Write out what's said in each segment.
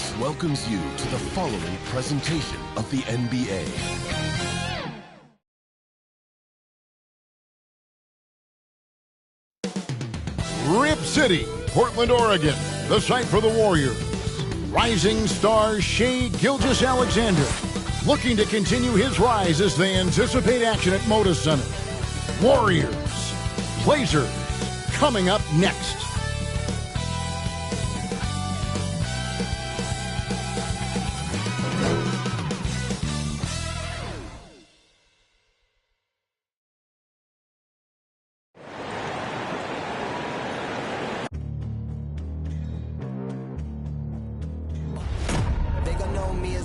Sports welcomes you to the following presentation of the NBA. Rip City, Portland, Oregon, the site for the Warriors. Rising star Shai Gilgeous-Alexander looking to continue his rise as they anticipate action at Moda Center. Warriors, Blazers, coming up next.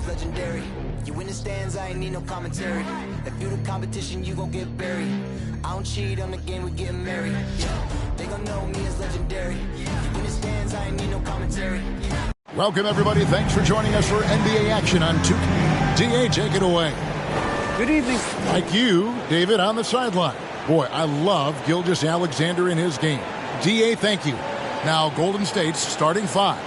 Legendary. You in the stands, I ain't need no commentary. If you the competition, you gon' get buried. I don't cheat on the game, we getting married. They gon' know me as legendary. You in the stands, I ain't need no commentary. Welcome, everybody. Thanks for joining us for NBA action on 2K. DA, take it away. Good evening. Like you, David, on the sideline. Boy, I love Gilgeous-Alexander in his game. DA, thank you. Now, Golden State's starting five.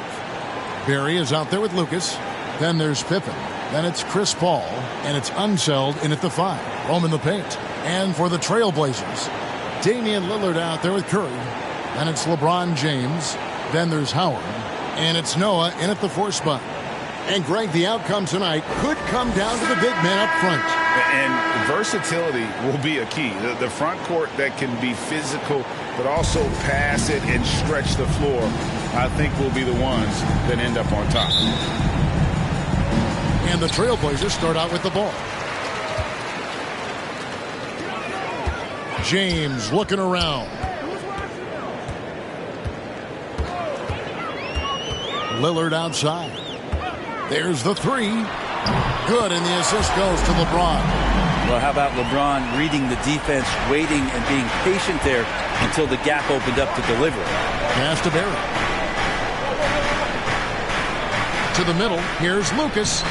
Barry is out there with Lucas. Then there's Pippen. Then it's Chris Paul. And it's Unseld in at the five. Home in the paint. And for the Trailblazers, Damian Lillard out there with Curry. Then it's LeBron James. Then there's Howard. And it's Noah in at the four spot. And Greg, the outcome tonight could come down to the big men up front. And versatility will be a key. The front court that can be physical but also pass it and stretch the floor, I think will be the ones that end up on top. And the Trailblazers start out with the ball. James looking around. Lillard outside. There's the three. Good, and the assist goes to LeBron. Well, how about LeBron reading the defense, waiting and being patient there until the gap opened up to deliver. Pass to Barry. To the middle. Here's Lucas.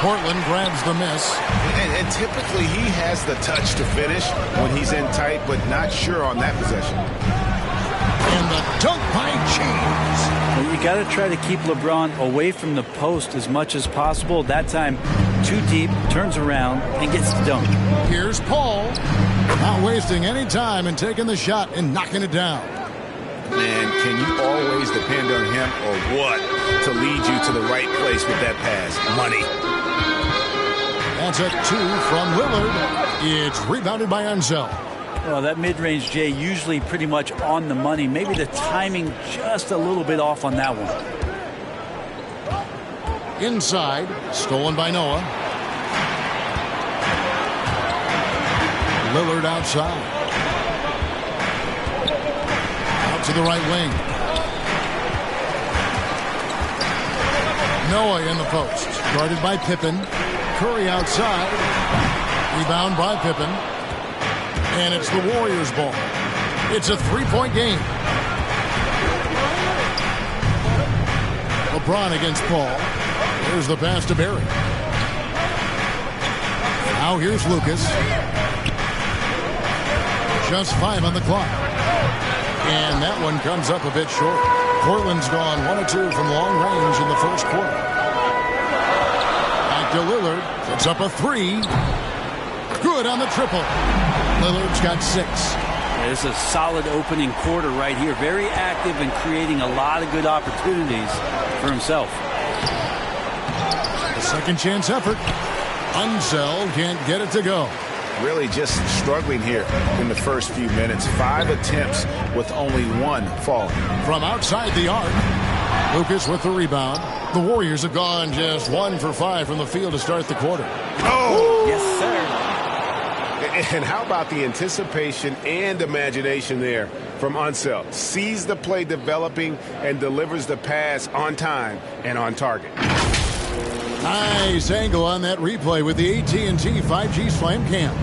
Portland grabs the miss. And typically he has the touch to finish when he's in tight, but not sure on that possession. And the dunk by James. Well, you got to try to keep LeBron away from the post as much as possible. That time, too deep, turns around, and gets the dunk. Here's Paul. Not wasting any time and taking the shot and knocking it down. Man, can you always depend on him or what to lead you to the right place with that pass? Money. That's a two from Lillard. It's rebounded by Unseld. Well, that mid-range, Jay, usually pretty much on the money. Maybe the timing just a little bit off on that one. Inside, stolen by Noah. Lillard outside. Out to the right wing. Noah in the post. Guarded by Pippen. Curry outside. Rebound by Pippen. And it's the Warriors' ball. It's a three-point game. LeBron against Paul. Here's the pass to Barry. Now here's Lucas. Just 5 on the clock. And that one comes up a bit short. Portland's gone 1 of 2 from long range in the first quarter. Back to Lillard. Puts up a 3. Good on the triple. Lillard's got 6. It's a solid opening quarter right here. Very active and creating a lot of good opportunities for himself. The second chance effort. Unseld can't get it to go. Really just struggling here in the first few minutes. 5 attempts with only 1 falling. From outside the arc, Lucas with the rebound. The Warriors have gone just 1 for 5 from the field to start the quarter. Oh! Yes, sir. And how about the anticipation and imagination there from Unseld? Sees the play developing and delivers the pass on time and on target. Nice angle on that replay with the AT&T 5G Slam Cam.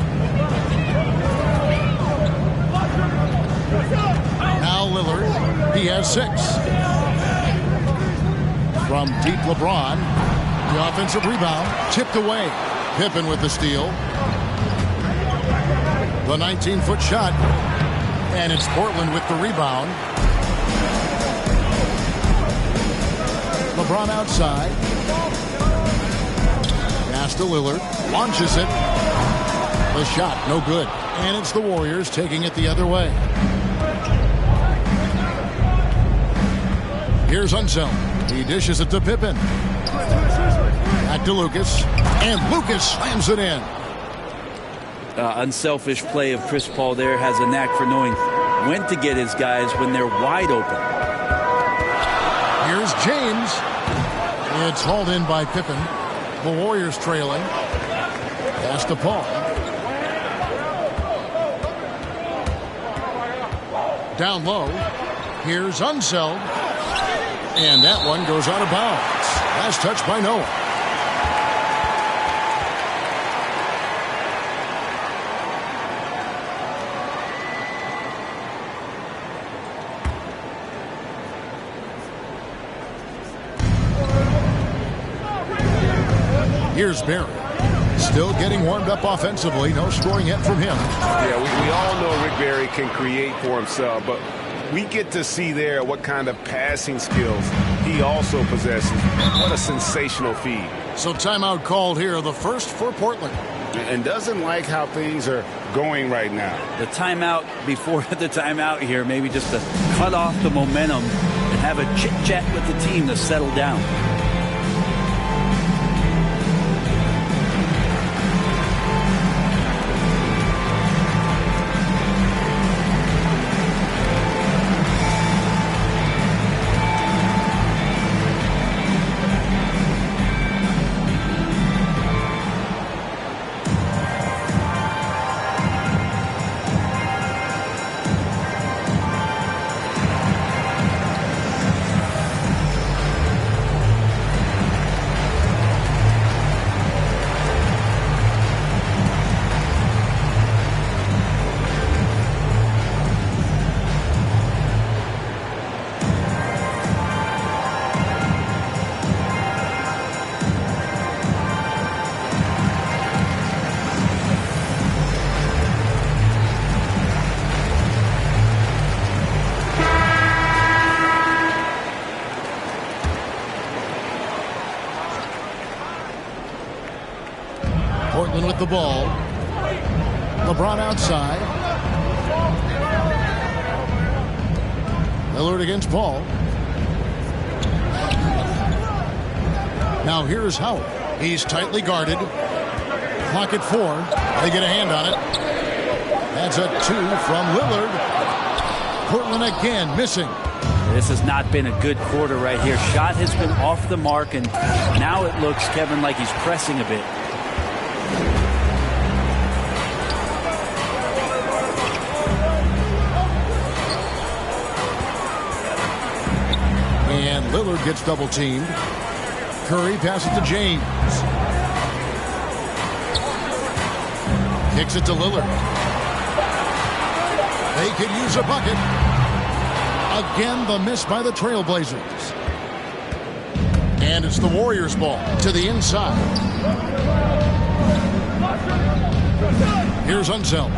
Now Lillard, he has 6. From deep LeBron, the offensive rebound, tipped away. Pippen with the steal. The 19-foot shot, and it's Portland with the rebound. LeBron outside. Pass to Lillard. Launches it. The shot, no good. And it's the Warriors taking it the other way. Here's Unseld. He dishes it to Pippen. Back to Lucas. And Lucas slams it in. Unselfish play of Chris Paul there. Has a knack for knowing when to get his guys when they're wide open. Here's James. It's hauled in by Pippen. The Warriors trailing. Pass to Paul. Down low. Here's Unseld. And that one goes out of bounds. Last touch by Noah. Here's Barry. Still getting warmed up offensively. No scoring yet from him. Yeah, we all know Rick Barry can create for himself, but we get to see there what kind of passing skills he also possesses. What a sensational feed. So timeout called here, the first for Portland. And doesn't like how things are going right now. The timeout before the timeout here, maybe just to cut off the momentum and have a chit-chat with the team to settle down. Portland with the ball. LeBron outside. Lillard against Paul. Now here's Howard. He's tightly guarded. Clock at 4. They get a hand on it. That's a 2 from Lillard. Portland again missing. This has not been a good quarter right here. Shot has been off the mark, and now it looks, Kevin, like he's pressing a bit. And Lillard gets double teamed. Curry passes to James. Kicks it to Lillard. They could use a bucket. Again, the miss by the Trailblazers. And it's the Warriors' ball to the inside. Here's Unseld.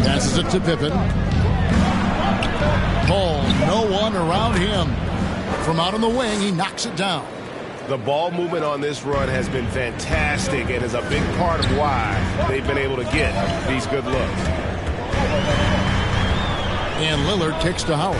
Passes it to Pippen. Paul, no one around him. From out on the wing, he knocks it down. The ball movement on this run has been fantastic and is a big part of why they've been able to get these good looks. And Lillard kicks to Howard.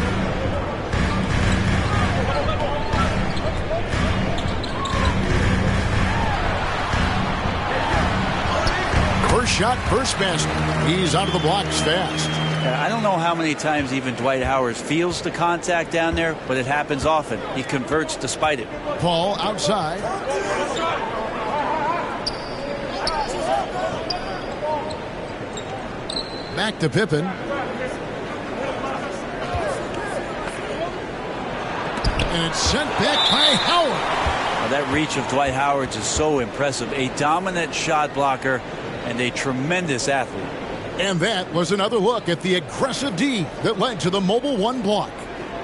First shot, first basket. He's out of the blocks fast. I don't know how many times even Dwight Howard feels the contact down there, but it happens often. He converts despite it. Paul outside. Back to Pippen. And it's sent back by Howard. Now that reach of Dwight Howard's is so impressive. A dominant shot blocker and a tremendous athlete. And that was another look at the aggressive D that led to the Mobile One block.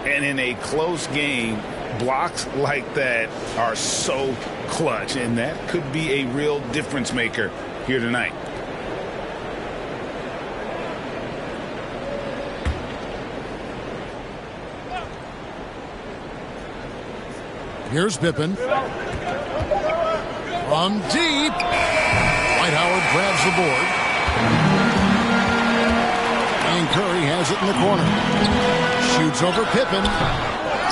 And in a close game, blocks like that are so clutch, and that could be a real difference maker here tonight. Here's Pippen. From deep. Dwight Howard grabs the board. And Curry has it in the corner. Shoots over Pippen.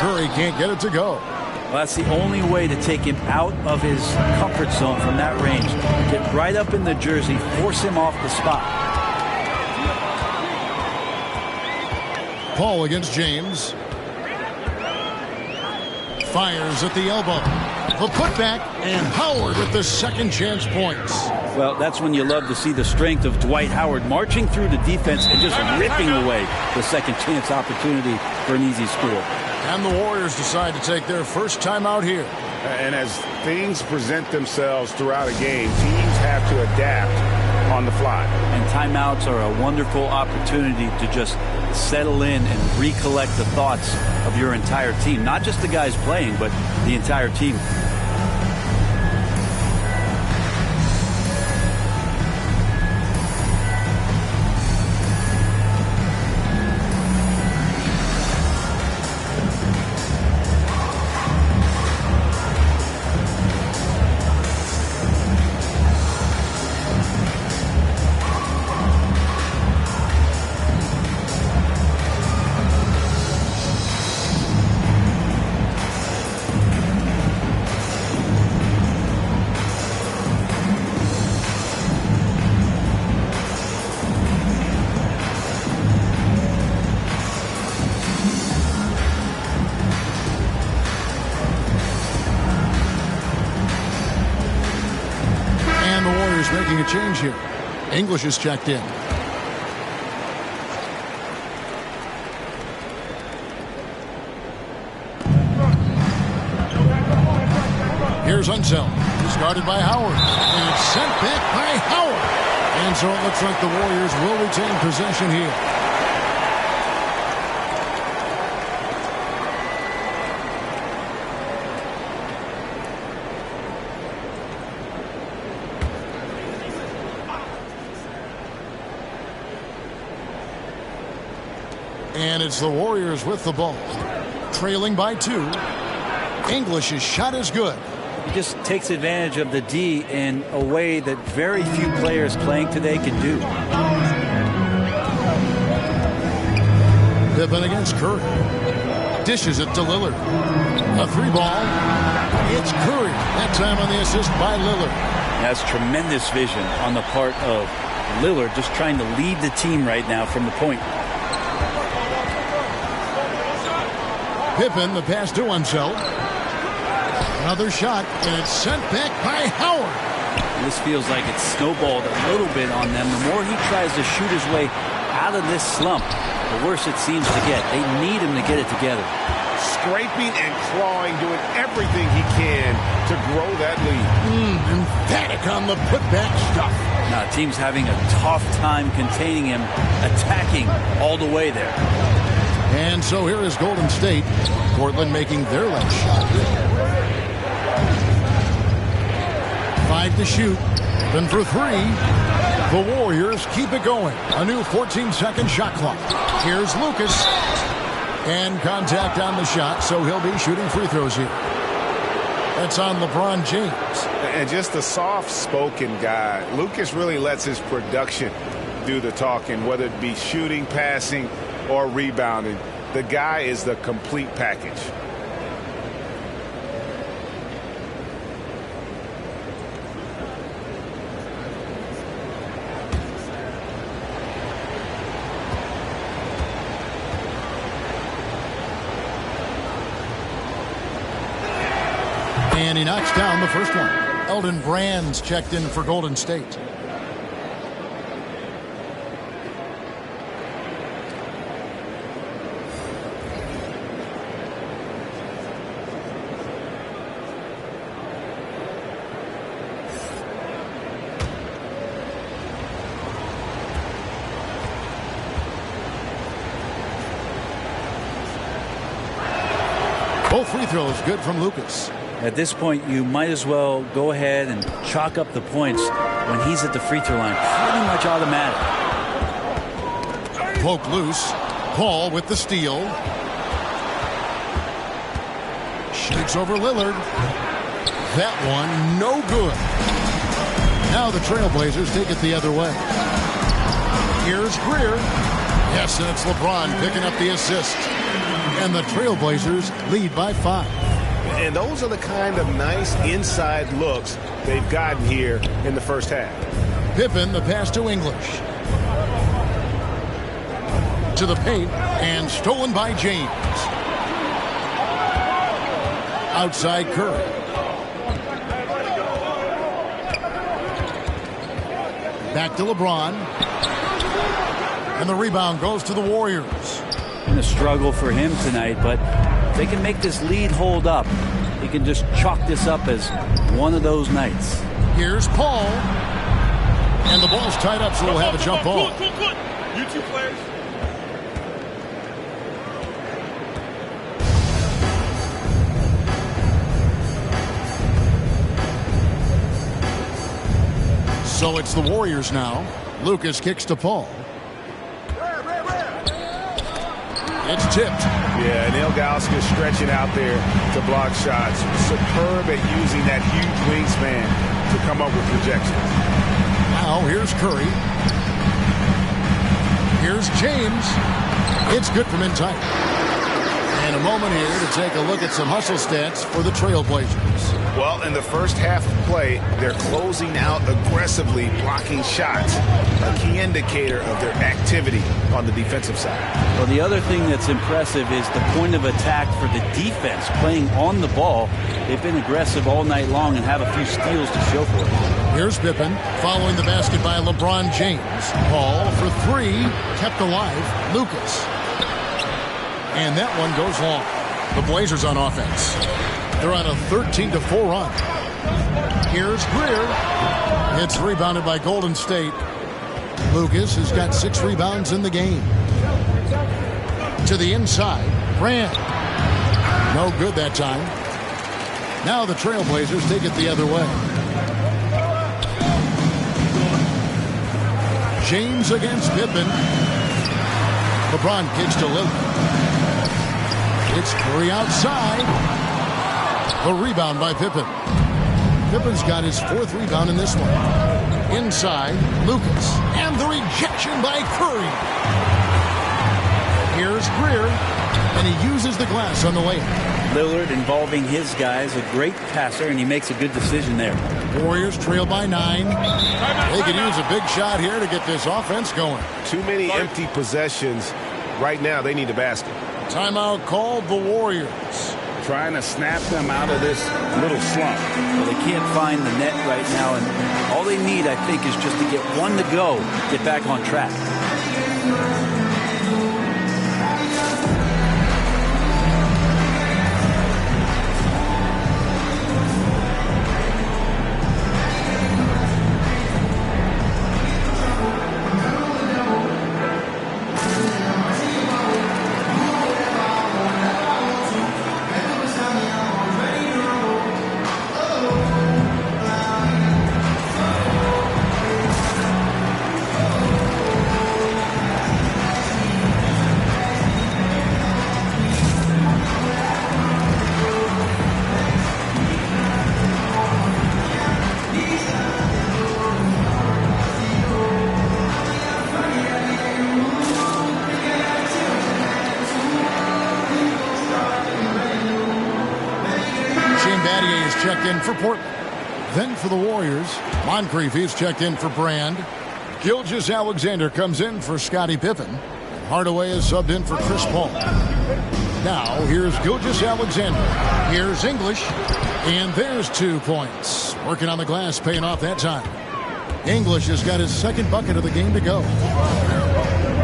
Curry can't get it to go. Well, that's the only way to take him out of his comfort zone from that range. Get right up in the jersey, force him off the spot. Paul against James. Fires at the elbow. The putback, and Howard with the second chance points. Well, that's when you love to see the strength of Dwight Howard marching through the defense and just ripping away the second chance opportunity for an easy score. And the Warriors decide to take their first time out here. And as things present themselves throughout a game, teams have to adapt on the fly. And timeouts are a wonderful opportunity to just settle in and recollect the thoughts of your entire team. Not just the guys playing, but the entire team. Making a change here. English is checked in. Here's Unseld. He's guarded by Howard. And it's sent back by Howard. And so it looks like the Warriors will retain possession here. And it's the Warriors with the ball. Trailing by 2. English's shot is good. He just takes advantage of the D in a way that very few players playing today can do. Pippen against Curry. Dishes it to Lillard. A 3-ball. It's Curry. That time on the assist by Lillard. That's tremendous vision on the part of Lillard, just trying to lead the team right now from the point. Pippen, the pass to Unseld. Another shot, and it's sent back by Howard. This feels like it's snowballed a little bit on them. The more he tries to shoot his way out of this slump, the worse it seems to get. They need him to get it together. Scraping and clawing, doing everything he can to grow that lead. Emphatic on the putback stuff. Now, the team's having a tough time containing him, attacking all the way there. And so here is Golden State. Portland making their last shot. 5 to shoot. Then for 3. The Warriors keep it going. A new 14-second shot clock. Here's Lucas. And contact on the shot, so he'll be shooting free throws here. That's on LeBron James. And just a soft-spoken guy. Lucas really lets his production do the talking, whether it be shooting, passing, or rebounding. The guy is the complete package. And he knocks down the first one. Elton Brand's checked in for Golden State. Both free throws good from Lucas. At this point, you might as well go ahead and chalk up the points when he's at the free throw line. Pretty much automatic. Poke loose. Paul with the steal. Shakes over Lillard. That one, no good. Now the Trailblazers take it the other way. Here's Greer. Yes, and it's LeBron picking up the assist. And the Trailblazers lead by 5. And those are the kind of nice inside looks they've gotten here in the first half. Pippen, the pass to English. To the paint, and stolen by James. Outside Curry. Back to LeBron. And the rebound goes to the Warriors. Been a struggle for him tonight, but if they can make this lead hold up, he can just chalk this up as one of those nights. Here's Paul. And the ball's tied up, so we'll have a jump ball. Good. You two players. So it's the Warriors now. Lucas kicks to Paul. It's tipped. Yeah, and Ilgauskas stretching out there to block shots. Superb at using that huge wingspan to come up with projections. Now here's Curry. Here's James. It's good from in tight. And a moment here to take a look at some hustle stats for the Trailblazers. Well, in the first half of play, they're closing out aggressively, blocking shots. A key indicator of their activity on the defensive side. Well, the other thing that's impressive is the point of attack for the defense playing on the ball. They've been aggressive all night long and have a few steals to show for it. Here's Pippen following the basket by LeBron James. Paul for 3, kept alive. Lucas. And that one goes long. The Blazers on offense. They're on a 13-4 run. Here's Greer. It's rebounded by Golden State. Lucas has got 6 rebounds in the game. To the inside. Brand. No good that time. Now the Trailblazers take it the other way. James against Pippen. LeBron kicks to Lillard. It's Curry outside. The rebound by Pippen. Pippen's got his 4th rebound in this one. Inside, Lucas. And the rejection by Curry. Here's Greer. And he uses the glass on the way. Lillard involving his guys, a great passer, and he makes a good decision there. Warriors trail by 9. They could use a big shot here to get this offense going. Too many empty possessions. Right now, they need a basket. Timeout called the Warriors. Trying to snap them out of this little slump. Well, they can't find the net right now, and all they need, I think, is just to get one to go, get back on track. Checked in for Portland. Then for the Warriors, Moncrief is checked in for Brand. Gilgeous-Alexander comes in for Scottie Pippen. Hardaway is subbed in for Chris Paul. Now here's Gilgeous-Alexander. Here's English. And there's 2 points. Working on the glass, paying off that time. English has got his 2nd bucket of the game to go.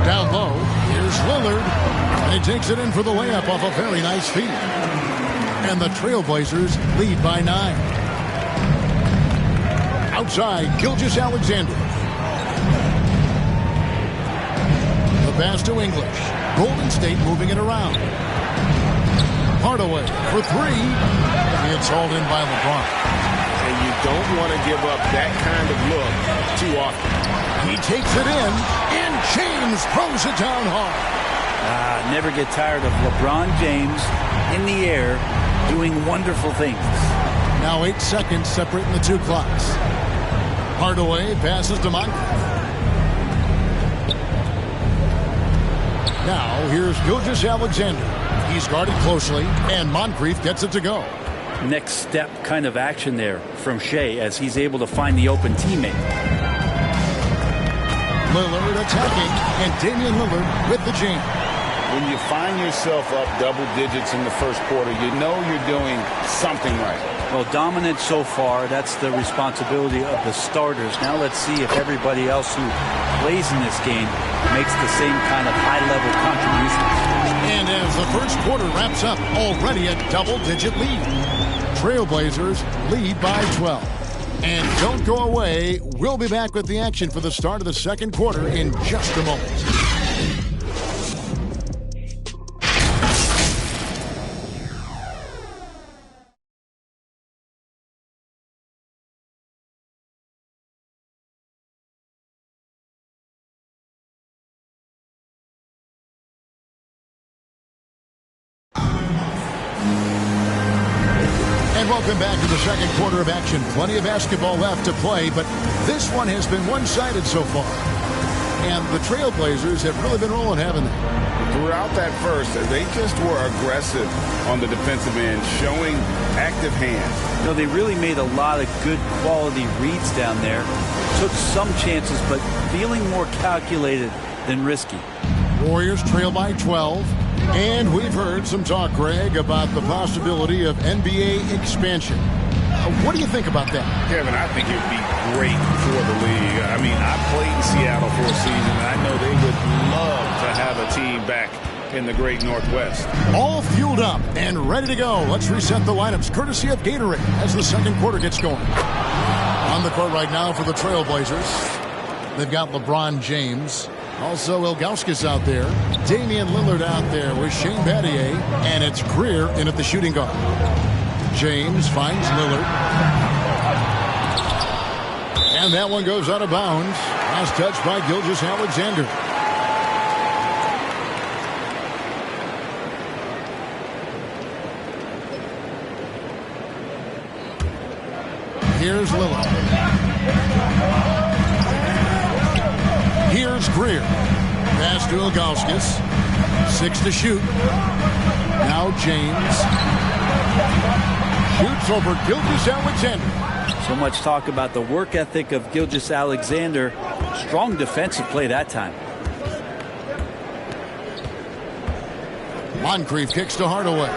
Down low, here's Lillard. And he takes it in for the layup off a very nice feed. And the Trailblazers lead by 9. Outside, Gilgeous-Alexander. The pass to English. Golden State moving it around. Hardaway for 3. It's hauled in by LeBron. And you don't want to give up that kind of look too often. He takes it in, and James throws it down hard. Never get tired of LeBron James in the air doing wonderful things. Now 8 seconds separating the two clocks. Hardaway passes to Moncrief. Now here's Gilgeous-Alexander. He's guarded closely, and Moncrief gets it to go. Next step kind of action there from Shea as he's able to find the open teammate. Lillard attacking, and Damian Lillard with the jam. When you find yourself up double digits in the first quarter, you know you're doing something right. Well, dominant so far. That's the responsibility of the starters. Now let's see if everybody else who plays in this game makes the same kind of high-level contributions. And as the first quarter wraps up, already a double-digit lead. Trailblazers lead by 12. And don't go away. We'll be back with the action for the start of the second quarter in just a moment. Welcome back to the second quarter of action. Plenty of basketball left to play, but this one has been one-sided so far. And the Trailblazers have really been rolling, haven't they? Throughout that first, they just were aggressive on the defensive end, showing active hands. You know, they really made a lot of good quality reads down there. Took some chances, but feeling more calculated than risky. Warriors trail by 12. And we've heard some talk, Greg, about the possibility of NBA expansion. What do you think about that? Kevin, I think it would be great for the league. I mean, I played in Seattle for a season, and I know they would love to have a team back in the great Northwest. All fueled up and ready to go. Let's reset the lineups courtesy of Gatorade as the second quarter gets going. On the court right now for the Trailblazers, they've got LeBron James. Also, Ilgauskas out there. Damian Lillard out there with Shane Battier. And it's Greer in at the shooting guard. James finds Lillard. And that one goes out of bounds. Last touch by Gilgeous-Alexander. Here's Lillard. Here's Greer. Pass to Ilgauskas. 6 to shoot. Now James. Shoots over Gilgeous-Alexander. So much talk about the work ethic of Gilgeous-Alexander. Strong defensive play that time. Moncrief kicks to Hardaway.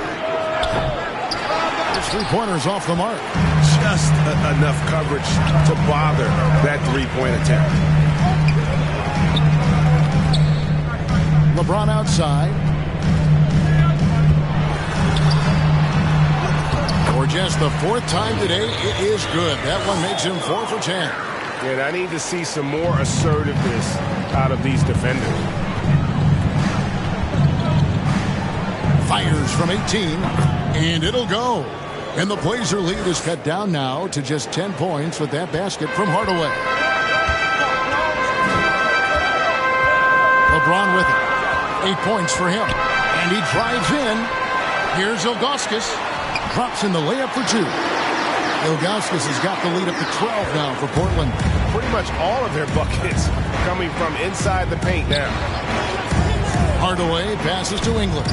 His three-pointers off the mark. Just enough coverage to bother that three-point attempt. LeBron outside. For just the 4th time today, it is good. That one makes him 4 for 10. And I need to see some more assertiveness out of these defenders. Fires from 18, and it'll go. And the Blazer lead is cut down now to just 10 points with that basket from Hardaway. LeBron with it. 8 points for him. And he drives in. Here's Ilgauskas. Drops in the layup for 2. Ilgauskas has got the lead up to 12 now for Portland. Pretty much all of their buckets coming from inside the paint now. Hardaway passes to English.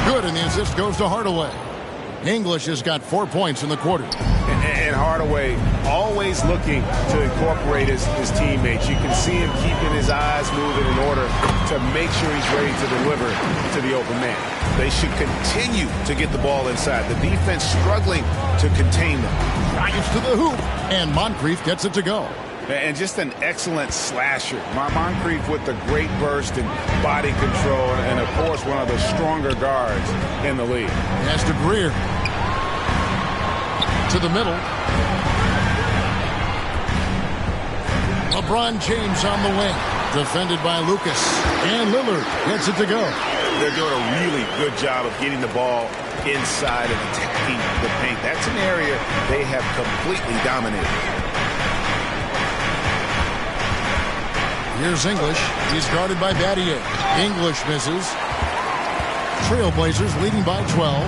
Good, and the assist goes to Hardaway. English has got 4 points in the quarter. And Hardaway always looking to incorporate his teammates. You can see him keeping his eyes moving in order to make sure he's ready to deliver to the open man. They should continue to get the ball inside. The defense struggling to contain them. Drives to the hoop, and Moncrief gets it to go. And just an excellent slasher. Moncrief with the great burst and body control, and of course one of the stronger guards in the league. Has to Greer. To the middle. LeBron James on the wing. Defended by Lucas. And Lillard gets it to go. They're doing a really good job of getting the ball inside and attacking the paint. That's an area they have completely dominated. Here's English. He's guarded by Battier. English misses. Trailblazers leading by 12.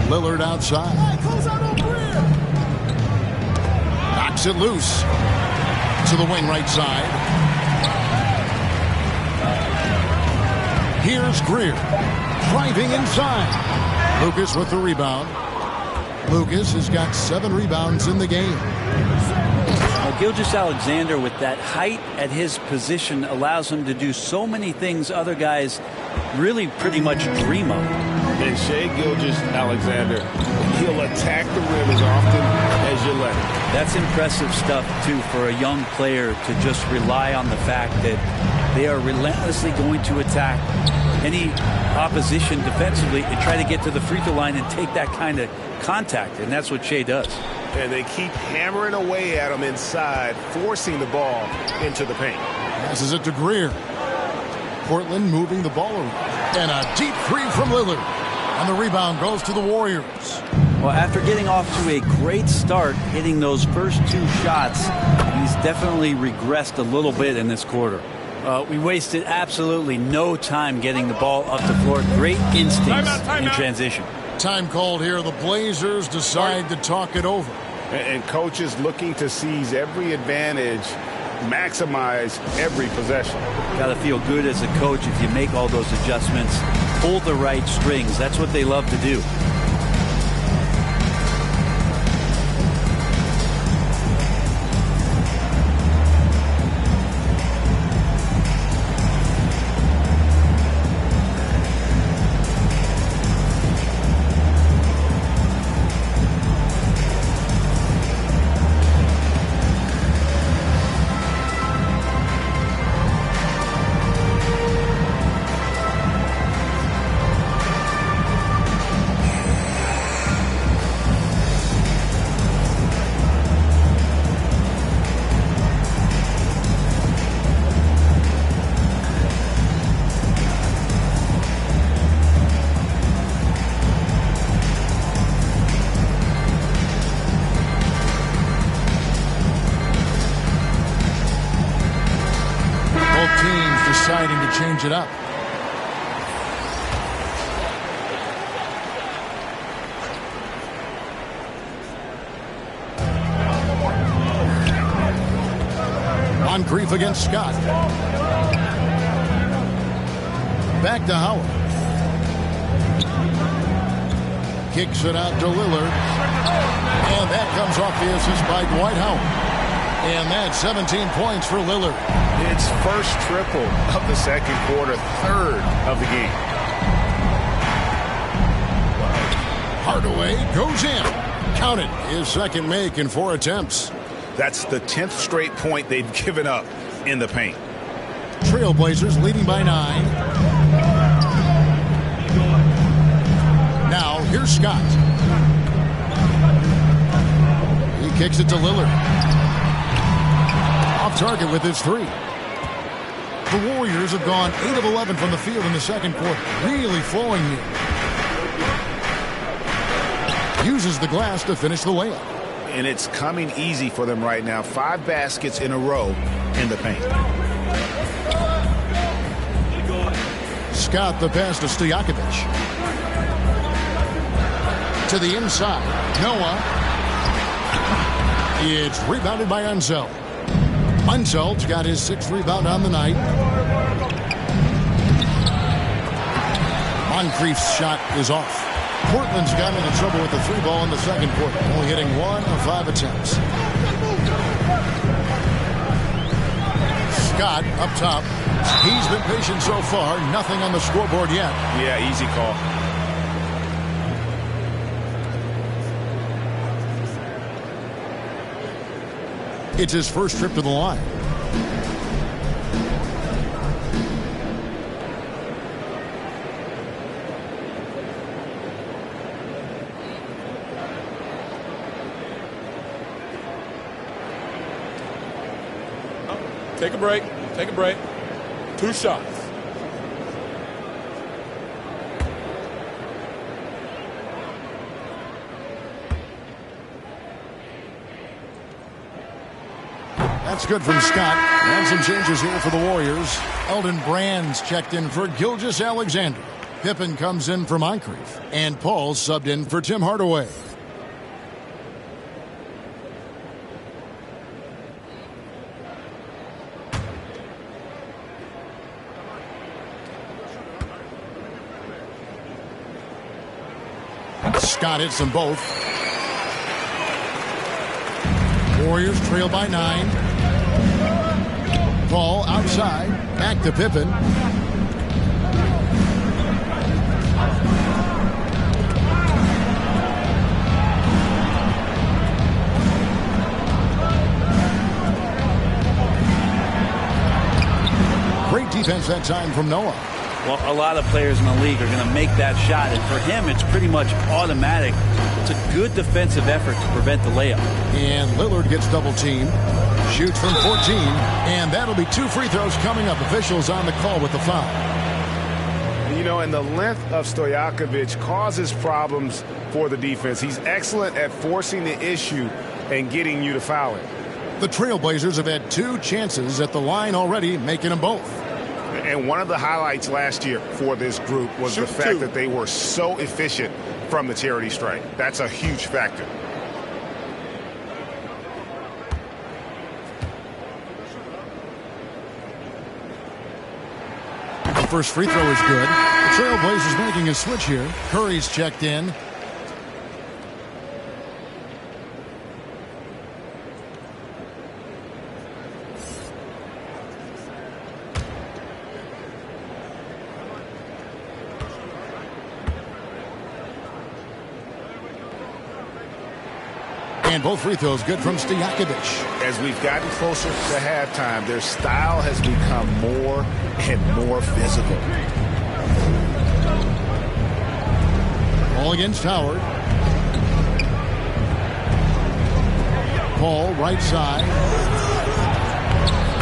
Lillard outside. Knocks it loose to the wing right side. Here's Greer driving inside. Lucas with the rebound. Lucas has got 7 rebounds in the game. Gilgeous-Alexander, with that height at his position, allows him to do so many things other guys really pretty much dream of. And Shai Gilgeous-Alexander, he'll attack the rim as often as you let him. That's impressive stuff, too, for a young player to just rely on the fact that they are relentlessly going to attack any opposition defensively and try to get to the free throw line and take that kind of contact, and that's what Shai does. And they keep hammering away at him inside, forcing the ball into the paint. Passes it to Greer. Portland moving the ball around. And a deep 3 from Lillard. And the rebound goes to the Warriors. Well, after getting off to a great start, hitting those first 2 shots, he's definitely regressed a little bit in this quarter. We wasted absolutely no time getting the ball up the floor. Great instincts in transition. Time called here. The Blazers decide to talk it over. And coaches looking to seize every advantage, maximize every possession. Got to feel good as a coach if you make all those adjustments, pull the right strings. That's what they love to do. Deciding to change it up. Moncrief against Scott. Back to Howard. Kicks it out to Lillard. And that comes off the assist by Dwight Howard. And that's 17 points for Lillard. It's first triple of the second quarter, 3rd of the game. Hardaway goes in. Counted. His second make in 4 attempts. That's the 10th straight point they've given up in the paint. Trailblazers leading by 9. Now here's Scott. He kicks it to Lillard. Off target with his 3. The Warriors have gone 8 of 11 from the field in the second quarter. Really flowing here. Uses the glass to finish the layup. And it's coming easy for them right now. 5 baskets in a row in the paint. Scott the pass to Stojakovic. To the inside. Noah. It's rebounded by Unseld. Unseld's got his 6th rebound on the night. Moncrief's shot is off. Portland's gotten into trouble with the 3 ball in the second quarter, only hitting 1 of 5 attempts. Scott up top. He's been patient so far. Nothing on the scoreboard yet. Yeah, easy call. It's his first trip to the line. Take a break. Take a break. 2 shots. That's good from Scott. And some changes here for the Warriors. Eldon Brand's checked in for Gilgeous-Alexander. Pippen comes in for Moncrief. And Paul subbed in for Tim Hardaway. Scott hits them both. Warriors trail by 9. Paul outside. Back to Pippen. Great defense that time from Noah. Well, a lot of players in the league are going to make that shot, and for him, it's pretty much automatic. It's a good defensive effort to prevent the layup. And Lillard gets double-teamed. Shoots from 14, and that'll be 2 free throws coming up. Officials on the call with the foul. You know, and the length of Stojakovic causes problems for the defense. He's excellent at forcing the issue and getting you to foul him. The Trailblazers have had 2 chances at the line already, making them both. And one of the highlights last year for this group was the fact that they were so efficient from the charity stripe. That's a huge factor. The first free throw is good. The Trailblazers making a switch here. Curry's checked in. And both free throws good from Stojakovic. As we've gotten closer to halftime, their style has become more and more physical. Ball against Howard. Paul right side.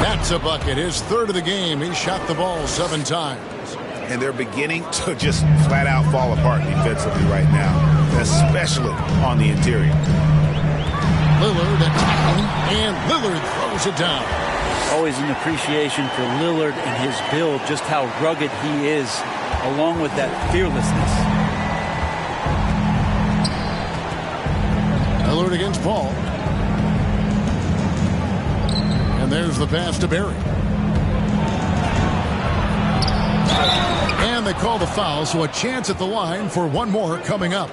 That's a bucket. His third of the game. He shot the ball 7 times. And they're beginning to just flat out fall apart defensively right now, especially on the interior. Lillard attacking, and Lillard throws it down. Always an appreciation for Lillard and his build, just how rugged he is, along with that fearlessness. Lillard against Paul. And there's the pass to Barry. And they call the foul, so a chance at the line for one more coming up.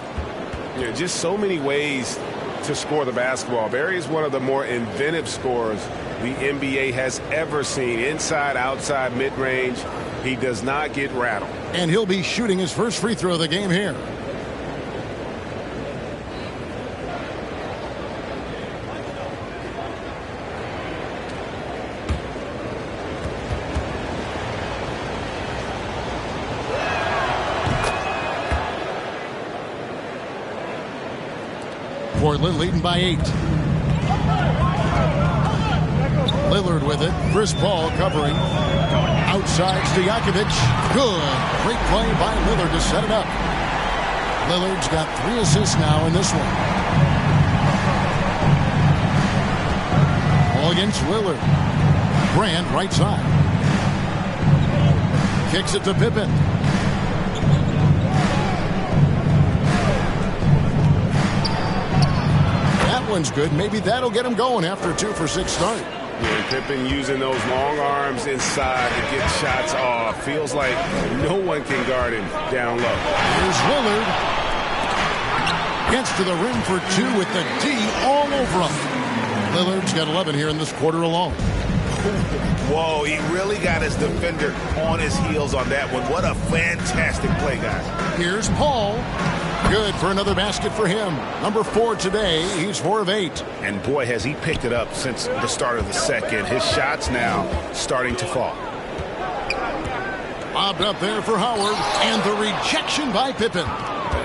Yeah, just so many ways to score the basketball. Barry is one of the more inventive scorers the NBA has ever seen. Inside, outside, mid-range. He does not get rattled. And he'll be shooting his first free throw of the game here. Portland leading by 8. Lillard with it. Chris Paul covering. Outside Stojakovic. Good. Great play by Lillard to set it up. Lillard's got 3 assists now in this one. Ball against Lillard. Grant right side. Kicks it to Pippen. One's good. Maybe that'll get him going after a 2-for-6 start. Yeah, Pippen using those long arms inside to get shots off. Feels like no one can guard him down low. Here's Lillard. Gets to the rim for 2 with the D all over him. Lillard's got 11 here in this quarter alone. Whoa, he really got his defender on his heels on that one. What a fantastic play, guys. Here's Paul. Good for another basket for him. Number 4 today. He's 4 of 8. And boy, has he picked it up since the start of the second. His shots now starting to fall. Lobbed up there for Howard. And the rejection by Pippen.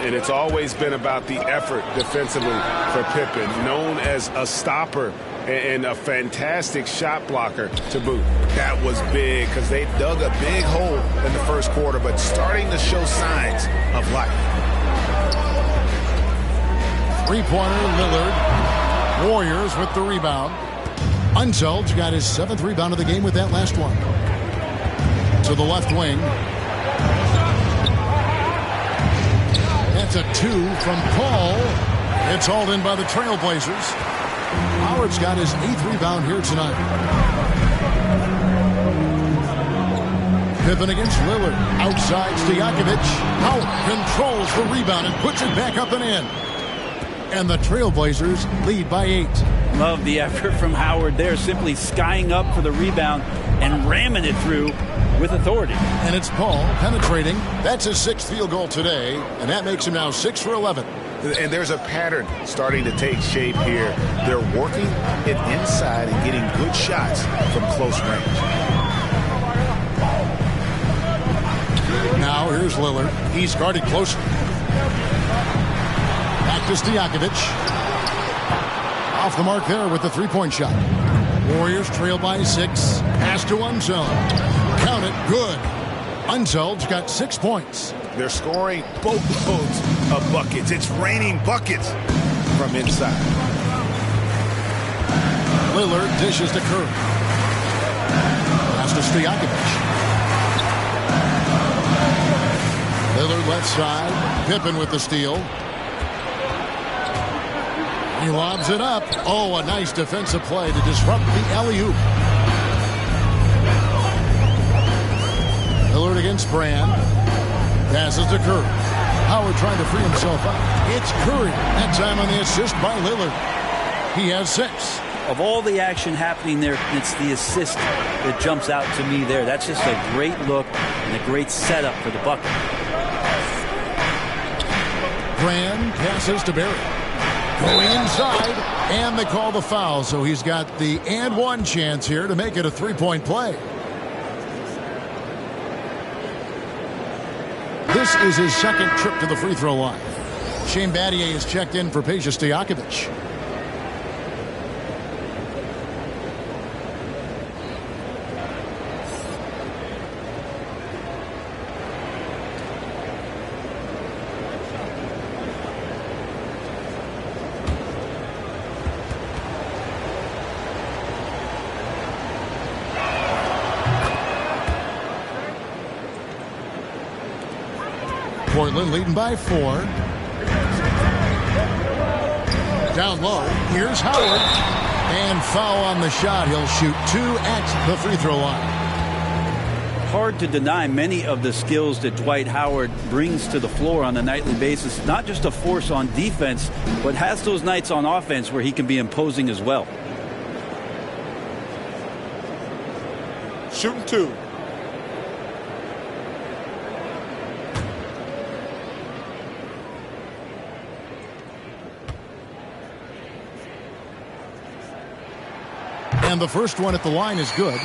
And it's always been about the effort defensively for Pippen. Known as a stopper and a fantastic shot blocker to boot. That was big because they dug a big hole in the first quarter, but starting to show signs of life. Three-pointer, Lillard. Warriors with the rebound. Unseld's got his 7th rebound of the game with that last one. To the left wing. That's a 2 from Paul. It's hauled in by the Trailblazers. Howard's got his 8th rebound here tonight. Pippen against Lillard. Outside Stojakovic. Howard controls the rebound and puts it back up and in. And the Trailblazers lead by 8. Love the effort from Howard there, simply skying up for the rebound and ramming it through with authority. And it's Paul penetrating. That's his 6th field goal today, and that makes him now 6 for 11. And there's a pattern starting to take shape here. They're working it inside and getting good shots from close range. Now here's Lillard. He's guarded closely. Back to Stojakovic. Off the mark there with the 3-point shot. Warriors trail by 6. Pass to Unseld. Count it. Good. Unseld's got 6 points. They're scoring boatloads of buckets. It's raining buckets from inside. Lillard dishes to Curry. Pass to Stojakovic. Lillard left side. Pippen with the steal. He lobs it up. Oh, a nice defensive play to disrupt the alley-oop. Lillard against Brand. Passes to Curry. Howard trying to free himself up. It's Curry. That time on the assist by Lillard. He has 6. Of all the action happening there, it's the assist that jumps out to me there. That's just a great look and a great setup for the bucket. Brand passes to Barry. Going inside, and they call the foul, so he's got the and 1 chance here to make it a 3-point play. This is his 2nd trip to the free throw line. Shane Battier is checked in for Peja Stojakovic. Portland leading by 4. Down low. Here's Howard. And foul on the shot. He'll shoot 2 at the free throw line. Hard to deny many of the skills that Dwight Howard brings to the floor on a nightly basis. Not just a force on defense, but has those nights on offense where he can be imposing as well. Shooting 2. And the first one at the line is good.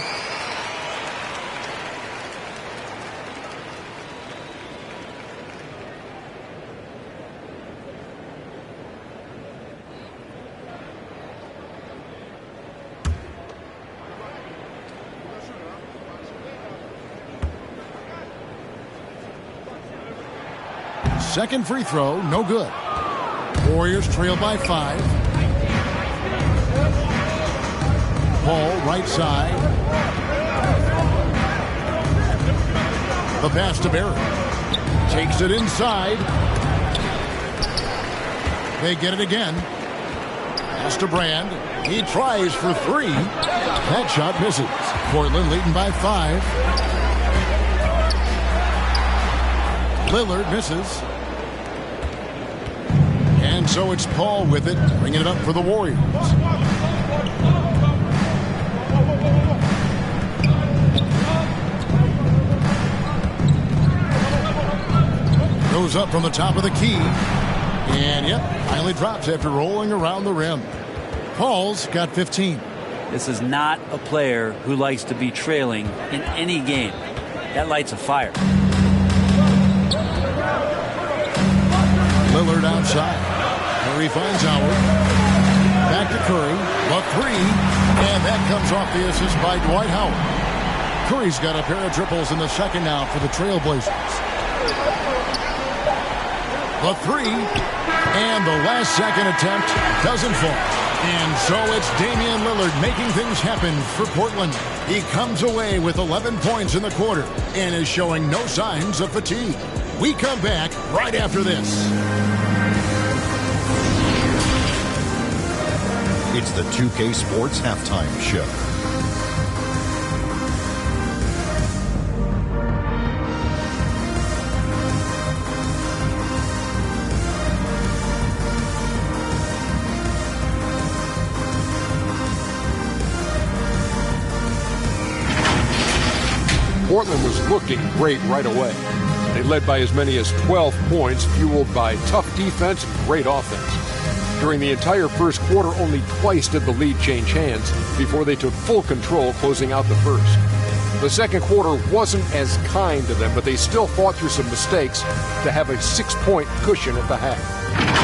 Second free throw, no good. Warriors trail by 5. Paul, right side. The pass to Barry. Takes it inside. They get it again. Pass to Brand. He tries for 3. That shot misses. Portland leading by 5. Lillard misses. And so it's Paul with it, bringing it up for the Warriors. Goes up from the top of the key. And, yep, finally drops after rolling around the rim. Paul's got 15. This is not a player who likes to be trailing in any game. That lights a fire. Lillard outside. Curry finds Howard. Back to Curry. The 3. And that comes off the assist by Dwight Howard. Curry's got a pair of triples in the second now for the Trailblazers. The 3, and the last second attempt doesn't fall. And so it's Damian Lillard making things happen for Portland. He comes away with 11 points in the quarter and is showing no signs of fatigue. We come back right after this. It's the 2K Sports Halftime Show. Portland was looking great right away. They led by as many as 12 points, fueled by tough defense and great offense. During the entire first quarter, only twice did the lead change hands before they took full control, closing out the first. The second quarter wasn't as kind to them, but they still fought through some mistakes to have a 6-point cushion at the half.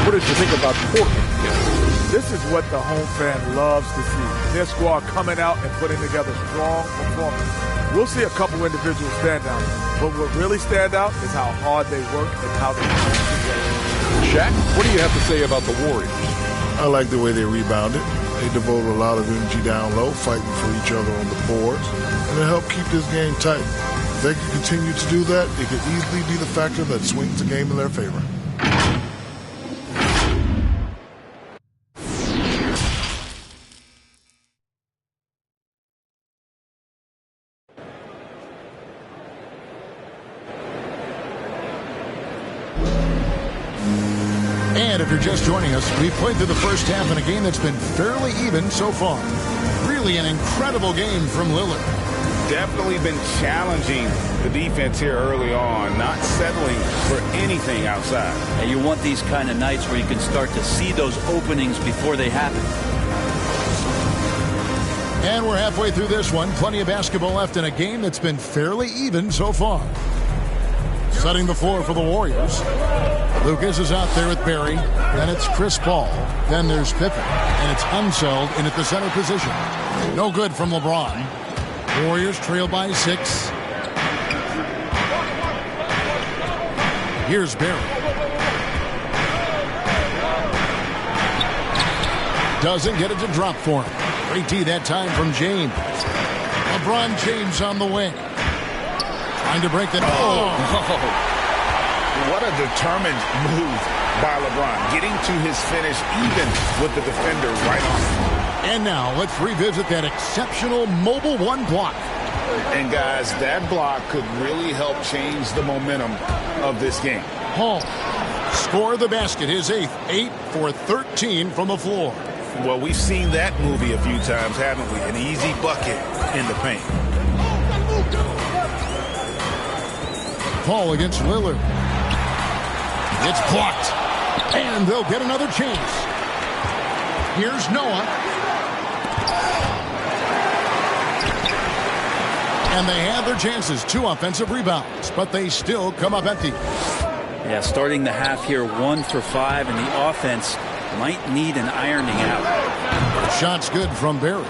What did you think about Portland, Ken? This is what the home fan loves to see. Their squad coming out and putting together strong performance. We'll see a couple individuals stand out, but what really stand out is how hard they work and how they come together. Shaq, what do you have to say about the Warriors? I like the way they rebounded. They devoted a lot of energy down low, fighting for each other on the boards, and it helped keep this game tight. If they can continue to do that, it could easily be the factor that swings the game in their favor. And if you're just joining us, we've played through the first half in a game that's been fairly even so far. Really an incredible game from Lillard. Definitely been challenging the defense here early on, not settling for anything outside. And you want these kind of nights where you can start to see those openings before they happen. And we're halfway through this one. Plenty of basketball left in a game that's been fairly even so far. Setting the floor for the Warriors. Lucas is out there with Barry. Then it's Chris Paul. Then there's Pippen. And it's Unseld in at the center position. No good from LeBron. Warriors trail by 6. Here's Barry. Doesn't get it to drop for him. Great D that time from James. LeBron James on the wing. Trying to break that. What a determined move by LeBron. Getting to his finish even with the defender right on him. And now let's revisit that exceptional mobile one block. And guys, that block could really help change the momentum of this game. Hall score the basket, his 8th. 8 for 13 from the floor. Well, we've seen that movie a few times, haven't we? An easy bucket in the paint. Paul against Lillard. It's blocked. And they'll get another chance. Here's Noah. And they have their chances. 2 offensive rebounds, but they still come up empty. Yeah, starting the half here 1 for 5, and the offense might need an ironing out. Shot's good from Barry.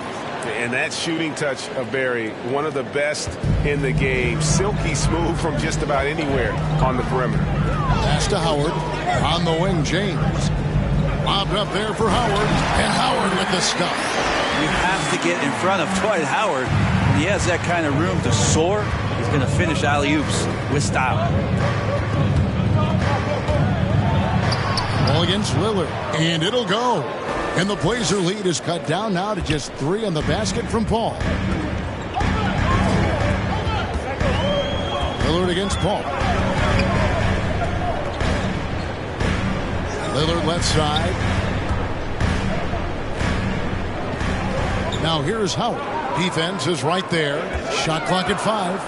And that shooting touch of Barry, one of the best in the game. Silky smooth from just about anywhere on the perimeter. Pass to Howard. On the wing, James. Lobbed up there for Howard. And Howard with the stuff. You have to get in front of Dwight Howard. When he has that kind of room to soar, he's going to finish alley-oops with style. Ball against Lillard. And it'll go. And the Blazer lead is cut down now to just 3 on the basket from Paul. Lillard against Paul. Lillard left side. Now here's Howard. Defense is right there. Shot clock at 5.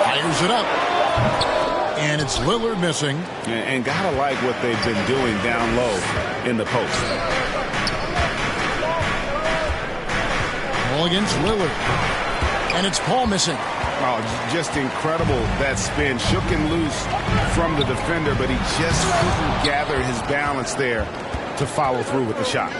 Fires it up. And it's Lillard missing. And gotta like what they've been doing down low in the post. Ball against Lillard. And it's Paul missing. Oh, just incredible that spin. Shook and loose from the defender, but he just couldn't gather his balance there to follow through with the shot.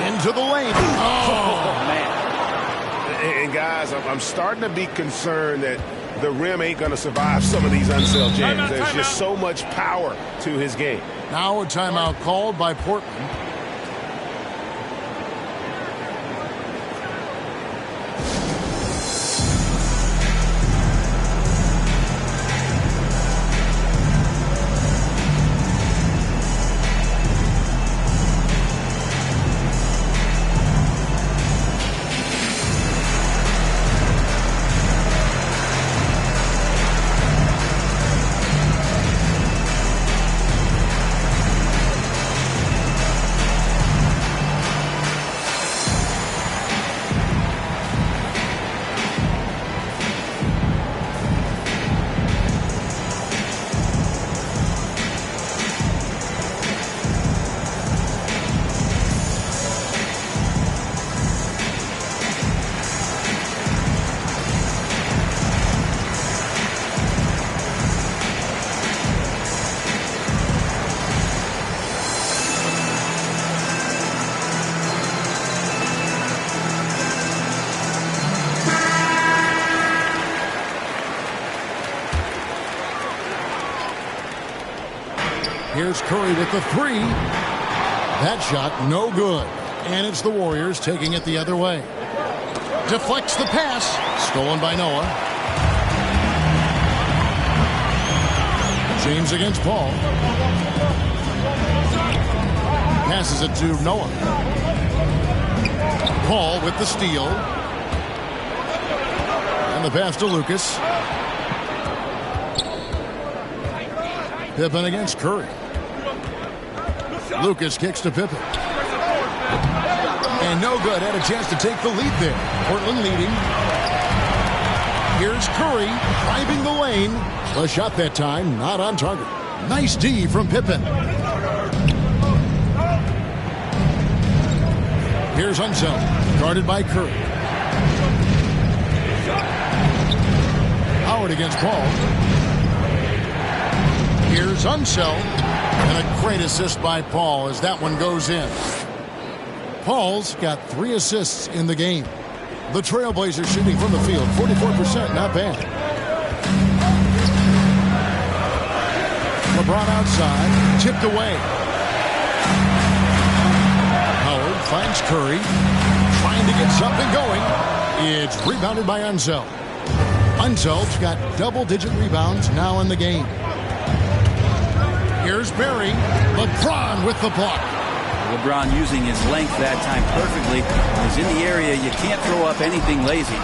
Into the lane. Oh, man. And guys, I'm starting to be concerned that the rim ain't going to survive some of these unselled jams. There's just so much power to his game. Now a timeout called by Portland. Here's Curry with the three. That shot no good. And it's the Warriors taking it the other way. Deflects the pass. Stolen by Noah. James against Paul. Passes it to Noah. Paul with the steal. And the pass to Lucas. Pippen against Curry. Lucas kicks to Pippen. And no good. Had a chance to take the lead there. Portland leading. Here's Curry driving the lane. The shot that time not on target. Nice D from Pippen. Here's Unseld, guarded by Curry. Howard against Paul. Here's Unseld. And a great assist by Paul as that one goes in. Paul's got 3 assists in the game. The Trailblazers shooting from the field, 44%, not bad. LeBron outside, tipped away. Howard finds Curry, trying to get something going. It's rebounded by Unseld. Unseld's got double-digit rebounds now in the game. Here's Barry. LeBron with the block. LeBron using his length that time perfectly. When he's in the area, you can't throw up anything lazy.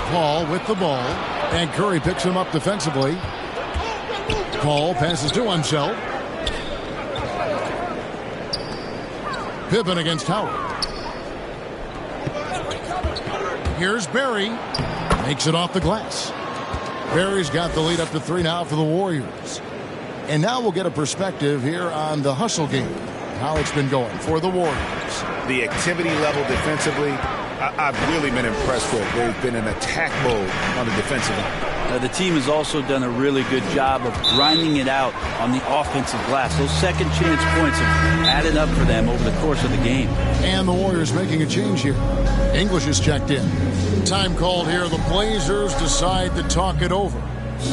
Paul with the ball. And Curry picks him up defensively. Paul passes to Unseld. Pippen against Howard. Here's Barry. Makes it off the glass. Barry's got the lead up to 3 now for the Warriors. And now we'll get a perspective here on the hustle game. How it's been going for the Warriors. The activity level defensively, I've really been impressed with. They've been in attack mode on the defensive end. The team has also done a really good job of grinding it out on the offensive glass. Those second chance points have added up for them over the course of the game. And the Warriors making a change here. English is checked in. Time called here. The Blazers decide to talk it over.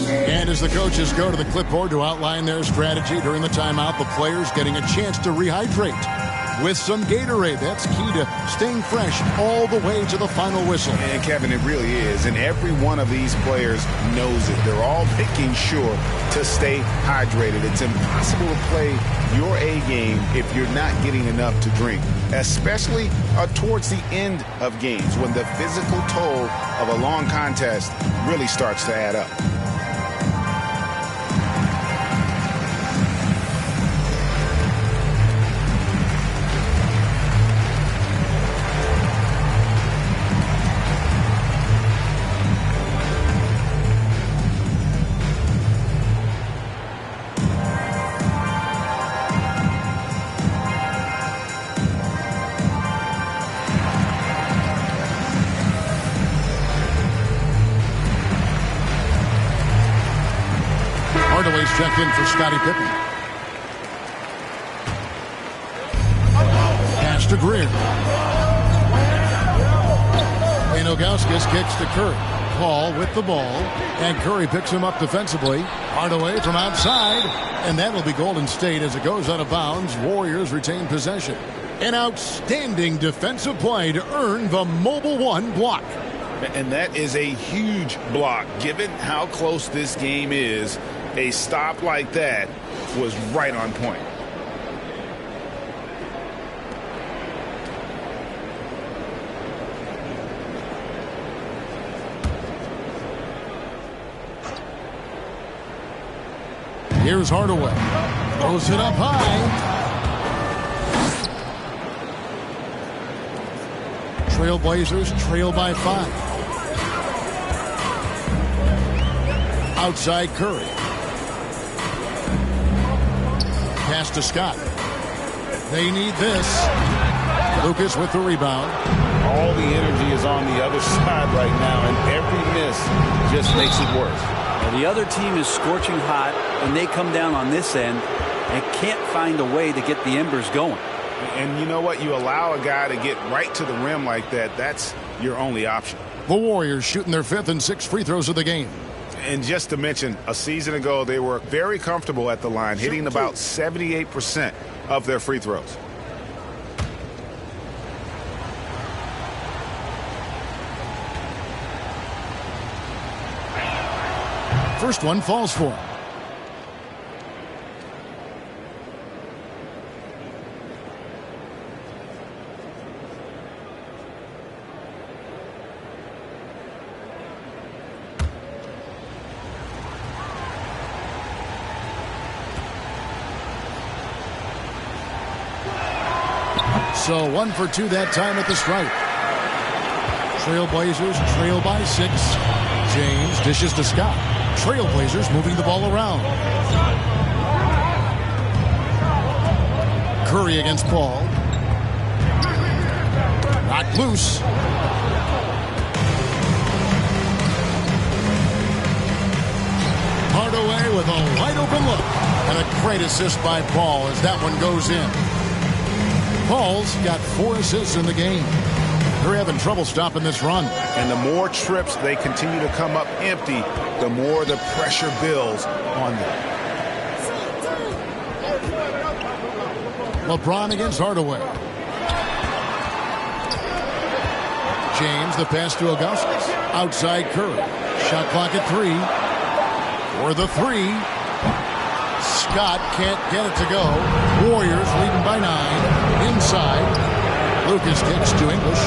And as the coaches go to the clipboard to outline their strategy during the timeout, the players getting a chance to rehydrate with some Gatorade. That's key to staying fresh all the way to the final whistle. And Kevin, it really is. And every one of these players knows it. They're all making sure to stay hydrated. It's impossible to play your A game if you're not getting enough to drink, especially towards the end of games when the physical toll of a long contest really starts to add up. Checked in for Scottie Pippen. Pass to Greer. Ilgauskas kicks to Curry. Paul with the ball. And Curry picks him up defensively. Hardaway from outside. And that'll be Golden State as it goes out of bounds. Warriors retain possession. An outstanding defensive play to earn the Mobile One block. And that is a huge block. Given how close this game is, a stop like that was right on point. Here's Hardaway. Throws it up high. Trailblazers trail by 5. Outside Curry. Pass to Scott. They need this. Lucas with the rebound. All the energy is on the other side right now, and every miss just makes it worse. The other team is scorching hot, and they come down on this end and can't find a way to get the embers going. And you know what? You allow a guy to get right to the rim like that, that's your only option. The Warriors shooting their 5th and 6th free throws of the game. And just to mention, a season ago, they were very comfortable at the line, hitting about 78% of their free throws. First one falls for him. So 1 for 2 that time at the stripe. Trailblazers trail by 6. James dishes to Scott. Trailblazers moving the ball around. Curry against Paul. Knocked loose. Hardaway with a wide open look. And a great assist by Paul as that one goes in. Paul's got 4 assists in the game. They're having trouble stopping this run. And the more trips they continue to come up empty, the more the pressure builds on them. LeBron against Hardaway. James, the pass to Augustus. Outside Curry. Shot clock at 3. For the 3. Scott can't get it to go. Warriors leading by 9. Inside. Lucas kicks to English.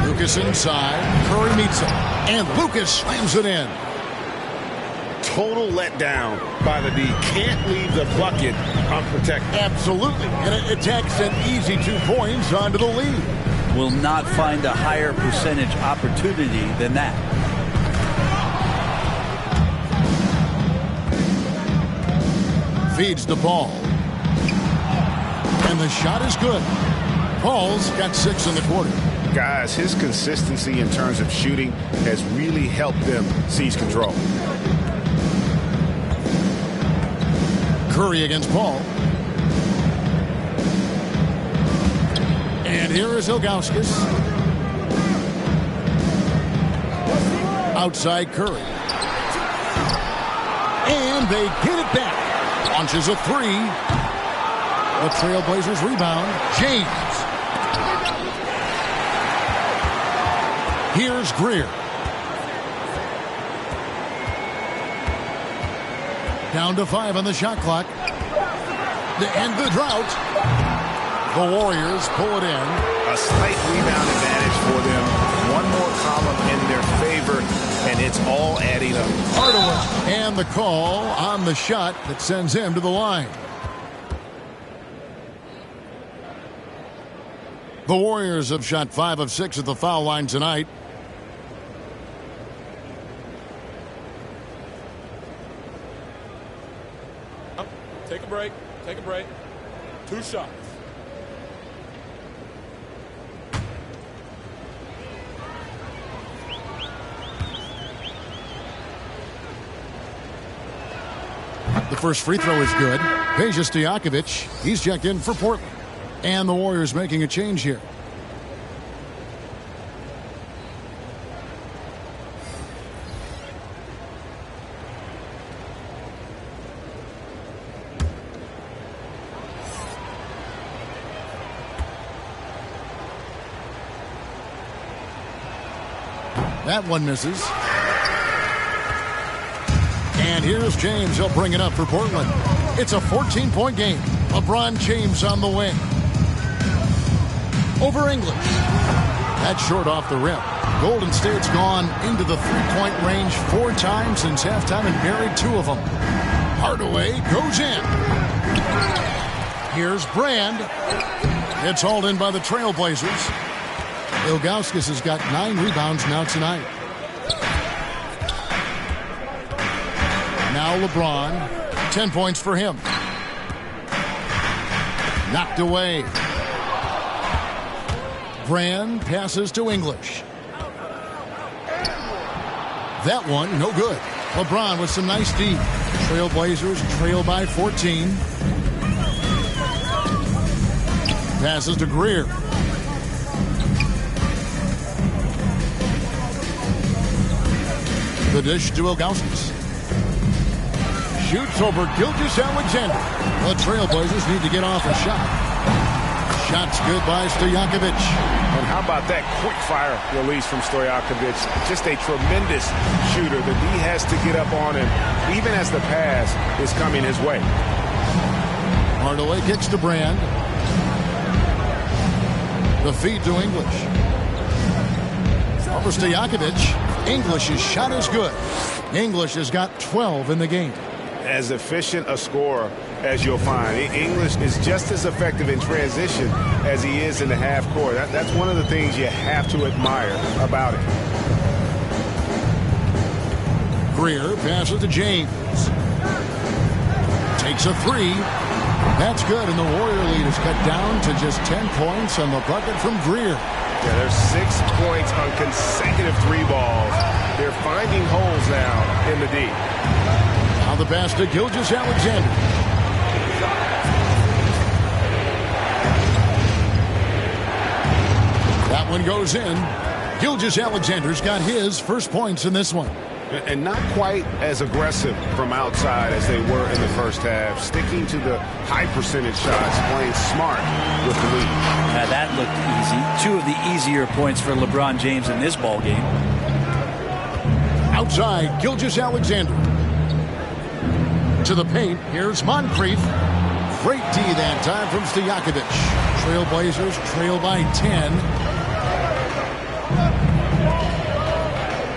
Lucas inside. Curry meets him. And Lucas slams it in. Total letdown by the D. Can't leave the bucket unprotected. Absolutely. And it attacks an easy 2 points onto the lead. Will not find a higher percentage opportunity than that. Feeds the ball. And the shot is good. Paul's got 6 in the quarter. Guys, his consistency in terms of shooting has really helped them seize control. Curry against Paul. And here is Ilgauskas. Outside Curry. And they get it back. Launches a 3. The Trailblazers rebound. James. Here's Greer. Down to 5 on the shot clock. To end the drought. The Warriors pull it in. A slight rebound advantage for them. One more column in their favor, and it's all adding up. Hardaway. And the call on the shot that sends him to the line. The Warriors have shot 5 of 6 at the foul line tonight. Take a break. Take a break. 2 shots. The first free throw is good. Peja Stojakovic, he's checked in for Portland. And the Warriors making a change here. That one misses. And here's James. He'll bring it up for Portland. It's a 14-point game. LeBron James on the wing. Over English. That's short off the rim. Golden State's gone into the three-point range 4 times since halftime and buried 2 of them. Hardaway goes in. Here's Brand. It's hauled in by the Trailblazers. Ilgauskas has got 9 rebounds now tonight. Now LeBron. 10 points for him. Knocked away. Brand passes to English. That one, no good. LeBron with some nice D. Trailblazers trail by 14. Passes to Greer. The dish to Ilgauskas. Shoots over Gilgeous Alexander. The Trailblazers need to get off a shot. Shot's good by Stojakovic. And how about that quick fire release from Stojakovic? Just a tremendous shooter. The D has to get up on him even as the pass is coming his way. Hardaway kicks to Brand. The feed to English. Over Stojakovic. English's shot is good. English has got 12 in the game. As efficient a scorer as you'll find. English is just as effective in transition as he is in the half court. That's one of the things you have to admire about it. Greer passes to James. Takes a three. That's good, and the Warrior lead is cut down to just 10 points on the bucket from Greer. Yeah, there's 6 points on consecutive three balls. They're finding holes now in the D. Now the pass to Gilgeous Alexander. That one goes in. Gilgeous Alexander's got his first points in this one. And not quite as aggressive from outside as they were in the first half. Sticking to the high percentage shots, playing smart with the lead. Now that looked easy. 2 of the easier points for LeBron James in this ball game. Outside, Gilgeous Alexander. To the paint, here's Moncrief. Great D that time from Stojakovic. Trailblazers trail by 10.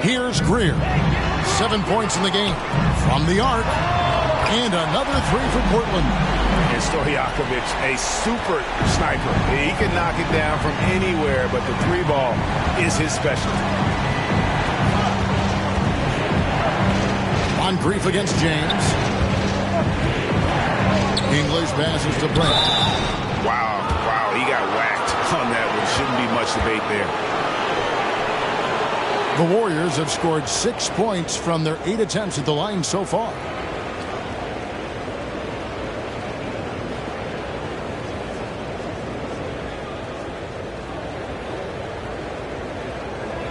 Here's Greer. 7 points in the game from the arc. And another three for Portland. And Stojakovic, a super sniper. He can knock it down from anywhere, but the three ball is his specialty. Moncrief against James. English passes to Brand. Wow, he got whacked on that one. Shouldn't be much debate there. The Warriors have scored 6 points from their 8 attempts at the line so far.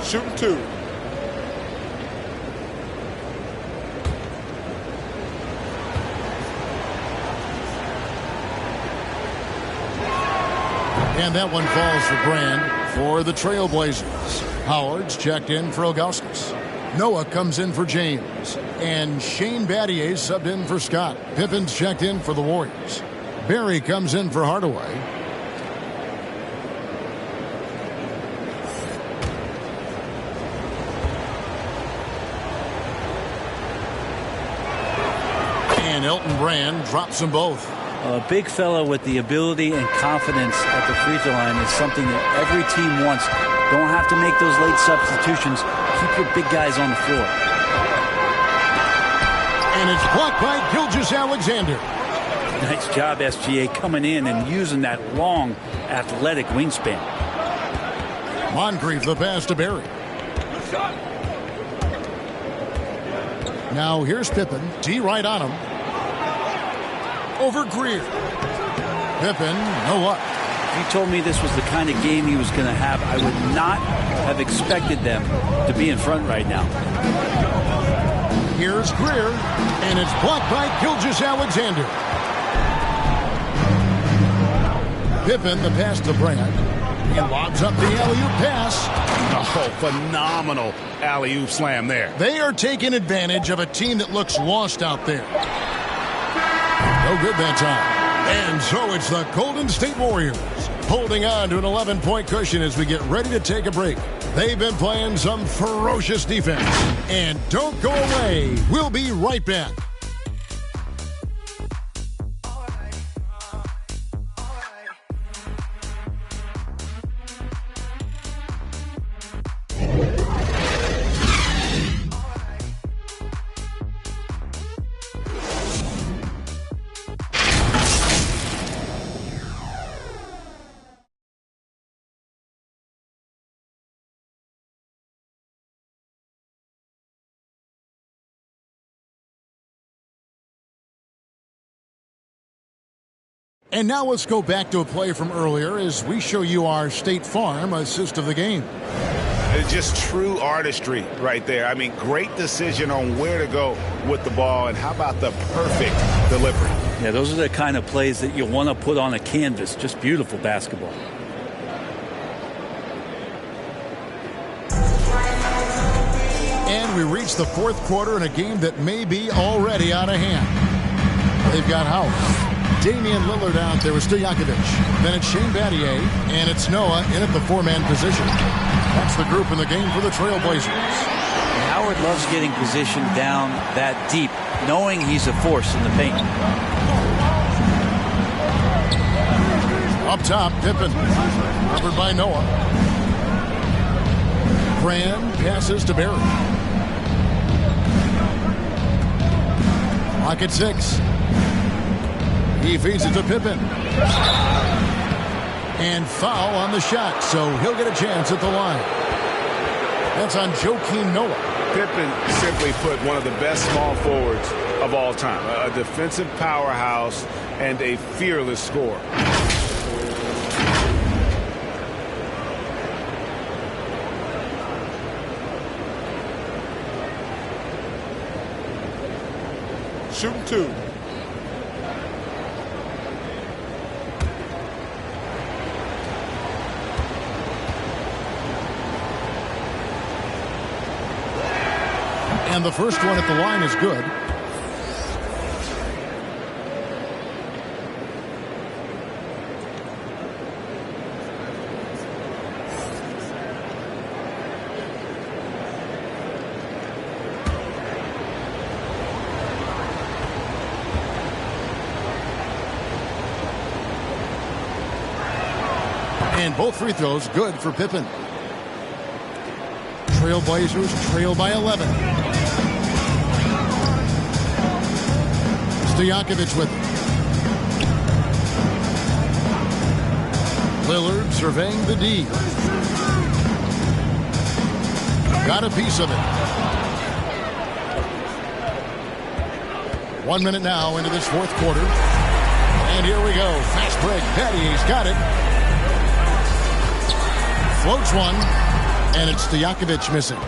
Shooting 2. And that one falls for Brand for the Trailblazers. Howard's checked in for Ilgauskas. Noah comes in for James. And Shane Battier subbed in for Scott. Pippen's checked in for the Warriors. Barry comes in for Hardaway. And Elton Brand drops them both. A big fella with the ability and confidence at the free throw line is something that every team wants. Don't have to make those late substitutions. Keep your big guys on the floor. And it's blocked by Gilgeous Alexander. Nice job, SGA, coming in and using that long, athletic wingspan. Moncrief the pass to Barry. Now here's Pippen. D right on him. Over Greer. Pippen, know what? If you told me this was the kind of game he was going to have, I would not have expected them to be in front right now. Here's Greer, and it's blocked by Gilgeous Alexander. Pippen, the pass to Brand. He lobs up the alley-oop pass. Oh, phenomenal alley-oop slam there. They are taking advantage of a team that looks lost out there. No good that time. And so it's the Golden State Warriors holding on to an 11-point cushion as we get ready to take a break. They've been playing some ferocious defense. And don't go away. We'll be right back. And now let's go back to a play from earlier as we show you our State Farm assist of the game. Just true artistry right there. I mean, great decision on where to go with the ball, and how about the perfect delivery? Yeah, those are the kind of plays that you want to put on a canvas. Just beautiful basketball. And we reach the fourth quarter in a game that may be already out of hand. They've got Howard. Damian Lillard out there with Stojakovic. Then it's Shane Battier, and it's Noah in at the four-man position. That's the group in the game for the Trailblazers. Howard loves getting positioned down that deep, knowing he's a force in the paint. Up top, Pippen. Covered by Noah. Graham passes to Barry. Clock at 6. He feeds it to Pippen. And foul on the shot, so he'll get a chance at the line. That's on Joakim Noah. Pippen, simply put, one of the best small forwards of all time. A defensive powerhouse and a fearless scorer. Shooting 2. And the first one at the line is good. And both free throws good for Pippen. Trailblazers trail by 11. Stojakovic with it. Lillard surveying the D. Got a piece of it. 1 minute now into this fourth quarter. And here we go. Fast break. Battier's got it. Floats one. And it's Stojakovic missing.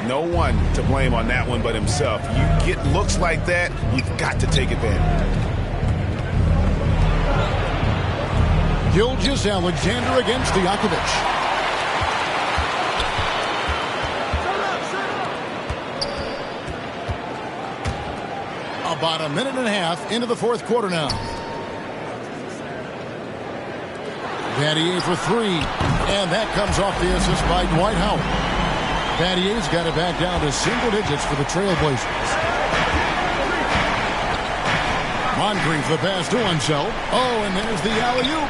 No one to blame on that one but himself. You get looks like that, you've got to take advantage. Gilgeous-Alexander against Stojakovic. About a minute and a half into the fourth quarter now. Battier for 3. And that comes off the assist by Dwight Howard. Battier's got it back down to single digits for the Trailblazers. Moncrief the pass to himself. Oh, and there's the alley-oop.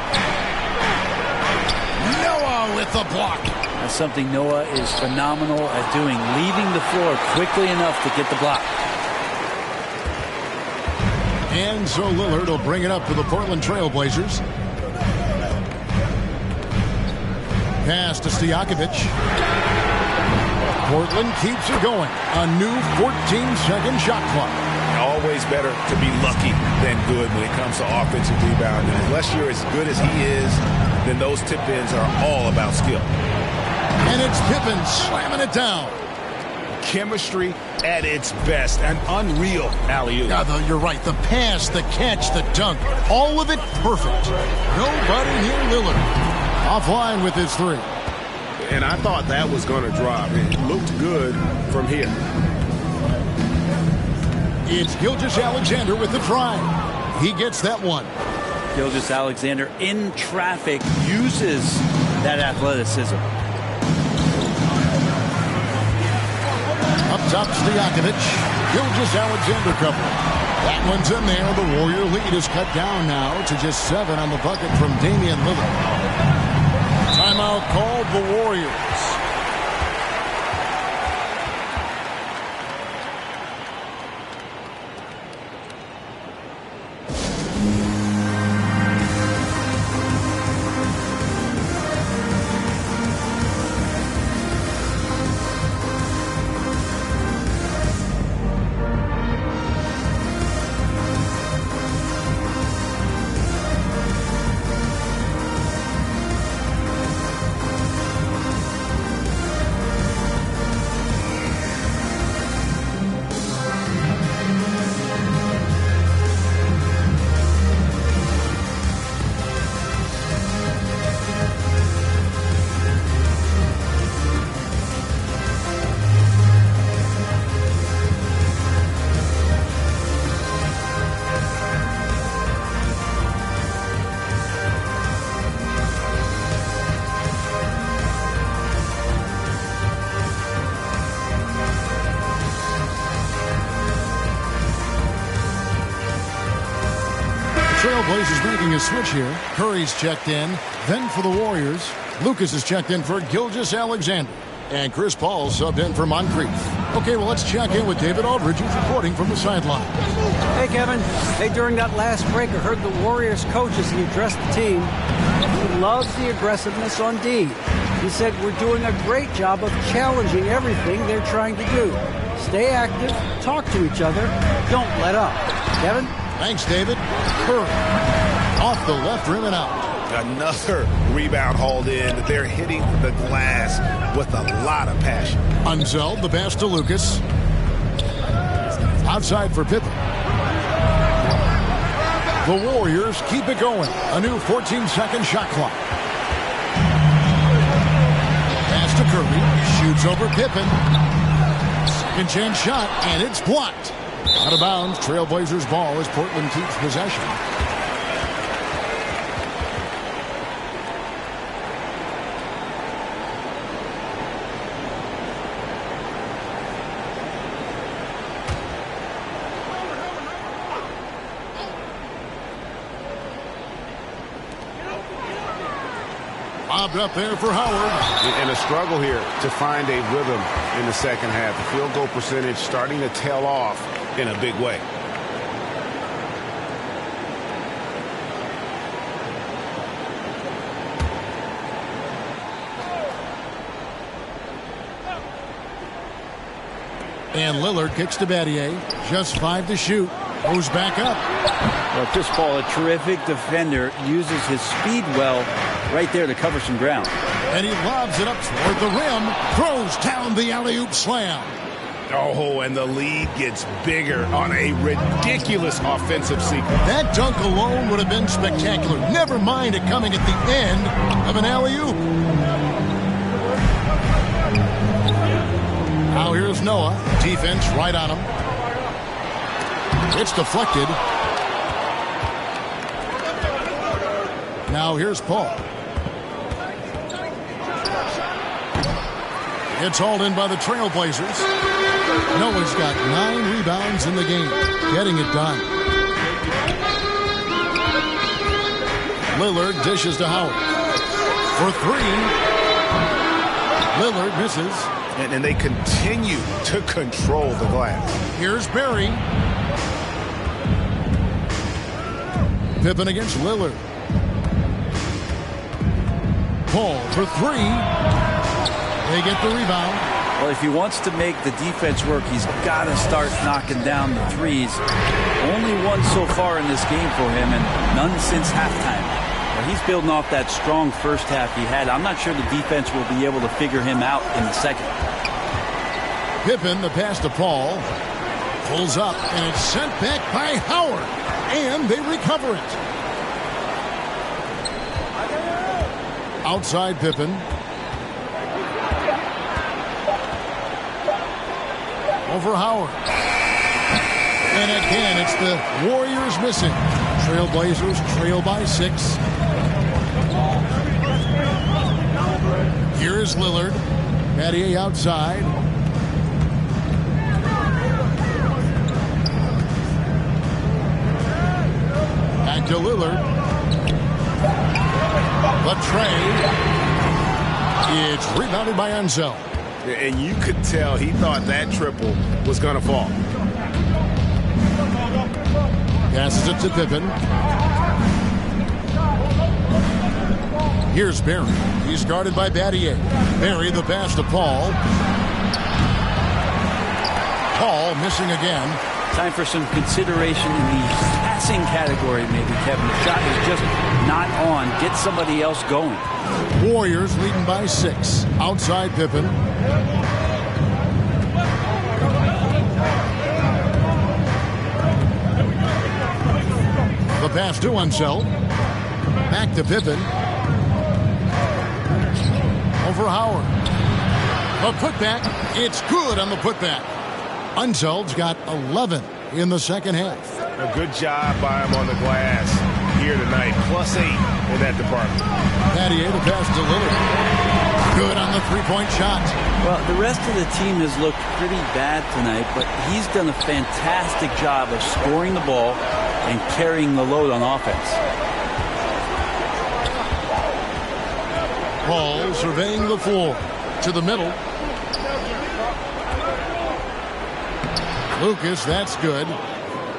Noah with the block. That's something Noah is phenomenal at doing, leaving the floor quickly enough to get the block. And so Lillard will bring it up for the Portland Trailblazers. Pass to Stojakovic. Portland keeps it going. A new 14-second shot clock. Always better to be lucky than good when it comes to offensive rebounding. Unless you're as good as he is, then those tip-ins are all about skill. And it's Pippen slamming it down. Chemistry at its best. An unreal alley-oop. Yeah, you're right. The pass, the catch, the dunk. All of it perfect. Nobody near Lillard. Offline with his 3. And I thought that was going to drop. It looked good from here. It's Gilgeous-Alexander with the try. He gets that one. Gilgeous-Alexander in traffic uses that athleticism. Up top, Stojakovic. Gilgeous-Alexander cover. That one's in there. The Warrior lead is cut down now to just 7 on the bucket from Damian Lillard. Timeout called the Warriors. Trailblazers making a switch here. Curry's checked in. Then for the Warriors, Lucas is checked in for Gilgeous-Alexander. And Chris Paul subbed in for Moncrief. Okay, well, let's check in with David Aldridge, who's reporting from the sideline. Hey, Kevin. Hey, during that last break, I heard the Warriors coach as he addressed the team. He loves the aggressiveness on D. He said, we're doing a great job of challenging everything they're trying to do. Stay active, talk to each other, don't let up. Kevin? Thanks, David. Curry off the left rim and out. Another rebound hauled in. They're hitting the glass with a lot of passion. Unzeld, the pass to Lucas. Outside for Pippen. The Warriors keep it going. A new 14-second shot clock. Pass to Curry. Shoots over Pippen. Second chance shot, and it's blocked. Out of bounds. Trailblazers ball as Portland keeps possession. Lobbed up there for Howard. And a struggle here to find a rhythm in the second half. The field goal percentage starting to tail off in a big way. And Lillard kicks to Battier. Just 5 to shoot. Goes back up. Well, Chris Paul, a terrific defender, uses his speed well right there to cover some ground. And he lobs it up toward the rim. Throws down the alley-oop slam. Oh, and the lead gets bigger on a ridiculous offensive sequence. That dunk alone would have been spectacular. Never mind it coming at the end of an alley-oop. Now here's Noah. Defense right on him. It's deflected. Now here's Paul. It's hauled in by the Trailblazers. Noah's got 9 rebounds in the game. Getting it done. Lillard dishes to Howard. For 3. Lillard misses. And they continue to control the glass. Here's Barry. Pippen against Lillard. Paul for 3. They get the rebound. Well, if he wants to make the defense work, he's got to start knocking down the threes. Only one so far in this game for him, and none since halftime. Well, he's building off that strong first half he had. I'm not sure the defense will be able to figure him out in the second. Pippen, the pass to Paul. Pulls up, and it's sent back by Howard. And they recover it. Outside Pippen. Over Howard. And again, it's the Warriors missing. Trailblazers trail by 6. Here is Lillard. Battier outside. Back to Lillard. The tray. It's rebounded by Unzeld. And you could tell he thought that triple was going to fall. Passes it to Pippen. Here's Barry. He's guarded by Battier. Barry, the pass to Paul. Paul missing again. Time for some consideration in the passing category, maybe, Kevin. The shot is just not on. Get somebody else going. Warriors leading by 6. Outside Pippen. The pass to Unzeld. Back to Pippen. Over Howard. The putback. It's good on the putback. Unzeld's got 11 in the second half. A good job by him on the glass here tonight. +8 in that department. Battier, the pass to Lillard. Good on the three-point shot. Well, the rest of the team has looked pretty bad tonight, but he's done a fantastic job of scoring the ball and carrying the load on offense. Paul surveying the floor. To the middle. Lucas, that's good.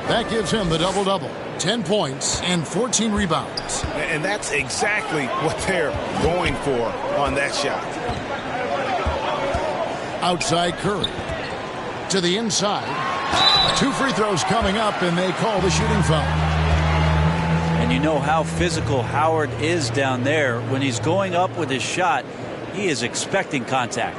That gives him the double-double. 10 points and 14 rebounds. And that's exactly what they're going for on that shot. Outside Curry. To the inside. 2 free throws coming up, and they call the shooting foul. And you know how physical Howard is down there. When he's going up with his shot, he is expecting contact.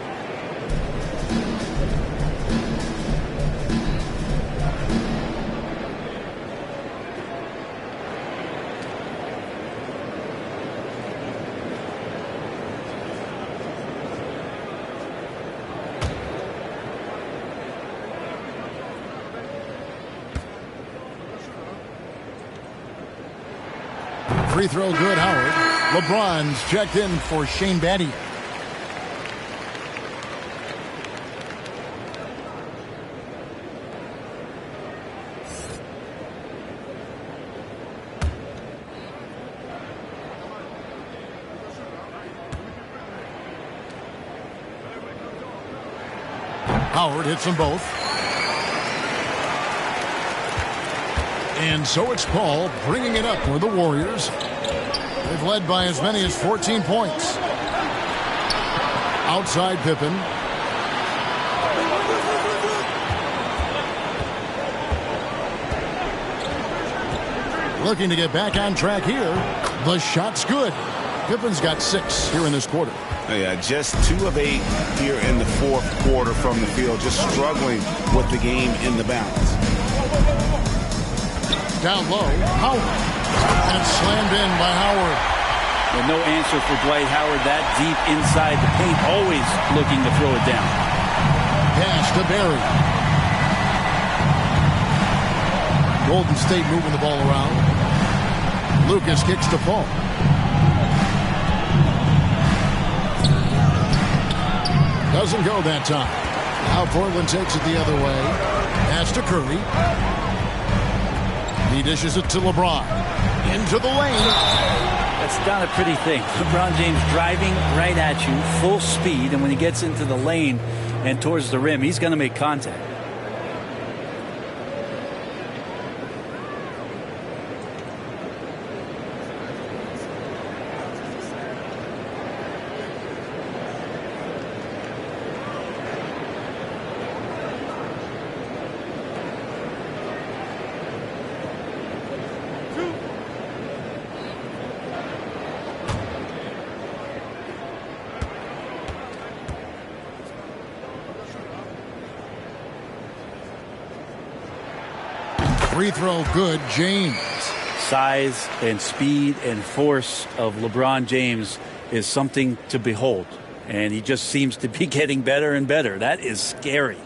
Free throw good, Howard. LeBron's checked in for Shane Battier. Howard hits them both. And so it's Paul bringing it up for the Warriors. They've led by as many as 14 points. Outside Pippen. Looking to get back on track here. The shot's good. Pippen's got 6 here in this quarter. Yeah, just 2 of 8 here in the fourth quarter from the field. Just struggling with the game in the balance. Down low, Howard. And slammed in by Howard. And no answer for Dwight Howard that deep inside the paint. Always looking to throw it down. Pass to Barry. Golden State moving the ball around. Lucas kicks to Paul. Doesn't go that time. Now Portland takes it the other way. Pass to Curry. He dishes it to LeBron. Into the lane. That's not a pretty thing. LeBron James driving right at you, full speed, and when he gets into the lane and towards the rim, he's going to make contact. Free throw good, James. Size and speed and force of LeBron James is something to behold. And he just seems to be getting better and better. That is scary.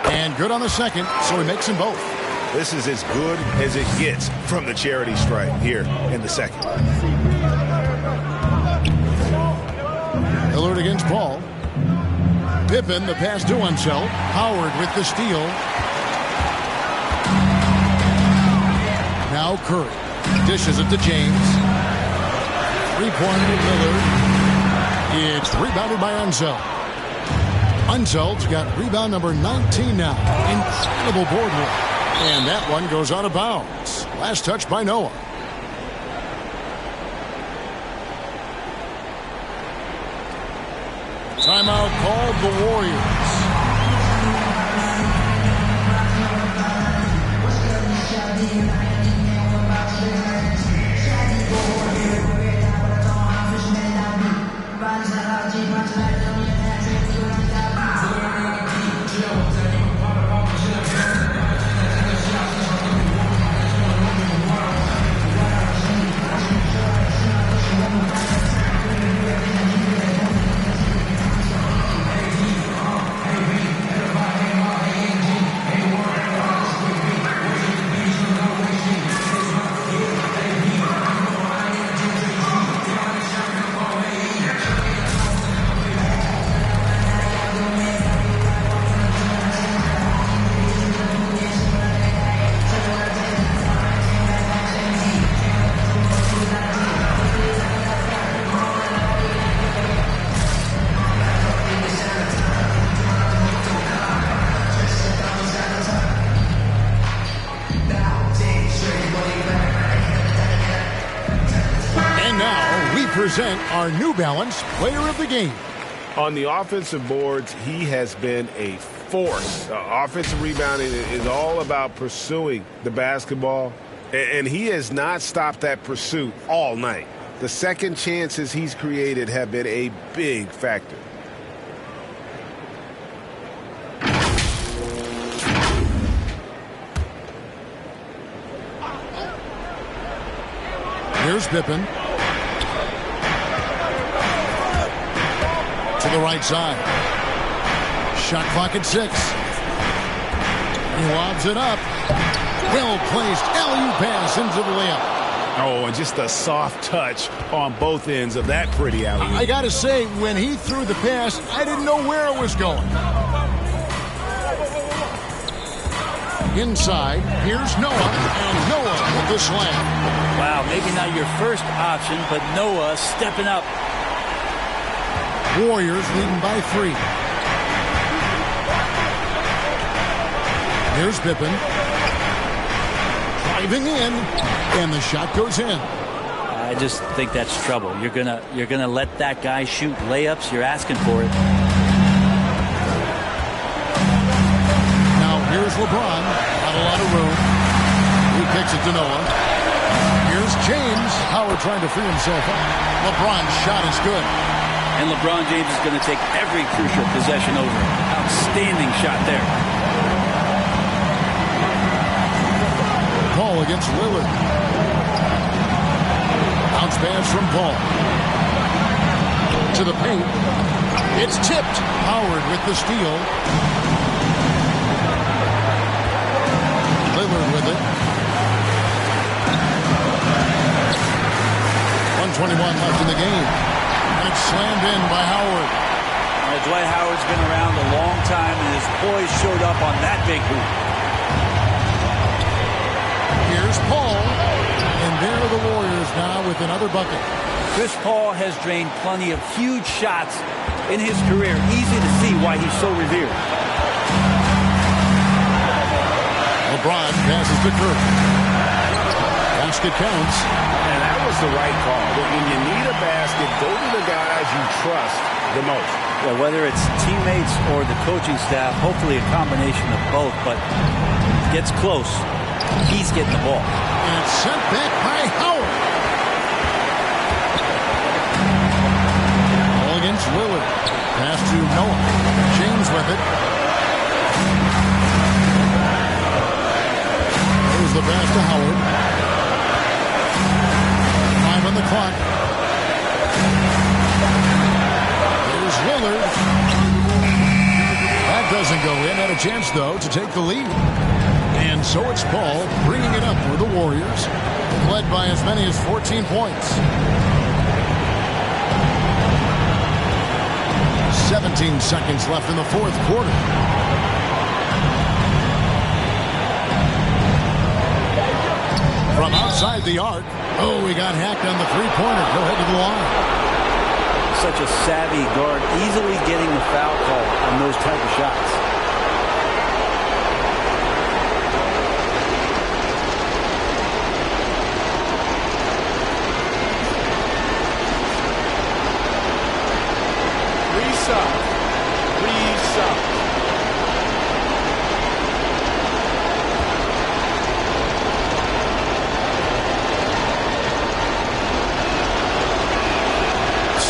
And good on the second, so he makes them both. This is as good as it gets from the charity stripe here in the second. Hillard against Paul. Pippen, the pass to himself. Howard with the steal. Now Curry dishes it to James. 3-pointer Lillard. It's rebounded by Unseld. Unseld's got rebound number 19 now. Incredible board work. And that one goes out of bounds. Last touch by Noah. Timeout called the Warriors. present our New Balance Player of the Game. On the offensive boards, he has been a force. Offensive rebounding is all about pursuing the basketball, and he has not stopped that pursuit all night. The second chances he's created have been a big factor. Here's Pippen. To the right side. Shot clock at 6. He lobs it up. Well placed. Alley-oop pass into the layup. Oh, and just a soft touch on both ends of that pretty alley-oop. I got to say, when he threw the pass, I didn't know where it was going. Inside, here's Noah, and Noah with the slam. Wow, maybe not your first option, but Noah stepping up. Warriors leading by 3. Here's Pippen. Driving in, and the shot goes in. I just think that's trouble. You're gonna let that guy shoot layups. You're asking for it. Now here's LeBron. Not a lot of room. He kicks it to Noah. Here's James. Howard trying to free himself up. LeBron's shot is good. And LeBron James is going to take every crucial possession over. Outstanding shot there. Paul against Lillard. Bounce pass from Paul. To the paint. It's tipped. Howard with the steal. Lillard with it. 1:21 left in the game. And it's slammed in by Howard. Dwight Howard's been around a long time, and his poise showed up on that big hoop. Here's Paul. And there are the Warriors now with another bucket. Chris Paul has drained plenty of huge shots in his career. Easy to see why he's so revered. LeBron passes to Curry. Basket counts. And that was the right call. When you need a basket, go to the guys you trust the most. Well, whether it's teammates or the coaching staff, hopefully a combination of both, but it gets close. He's getting the ball. And it's sent back by Howard. Ball against Lillard. Pass to Noah. James with it. There's the pass to Howard. 5 on the clock. There's Lillard. That doesn't go in. Had a chance, though, to take the lead. And so it's Paul bringing it up for the Warriors, led by as many as 14 points. 17 seconds left in the fourth quarter. From outside the arc. Oh, he got hacked on the three-pointer. Go ahead to the line. Such a savvy guard, easily getting the foul call on those type of shots.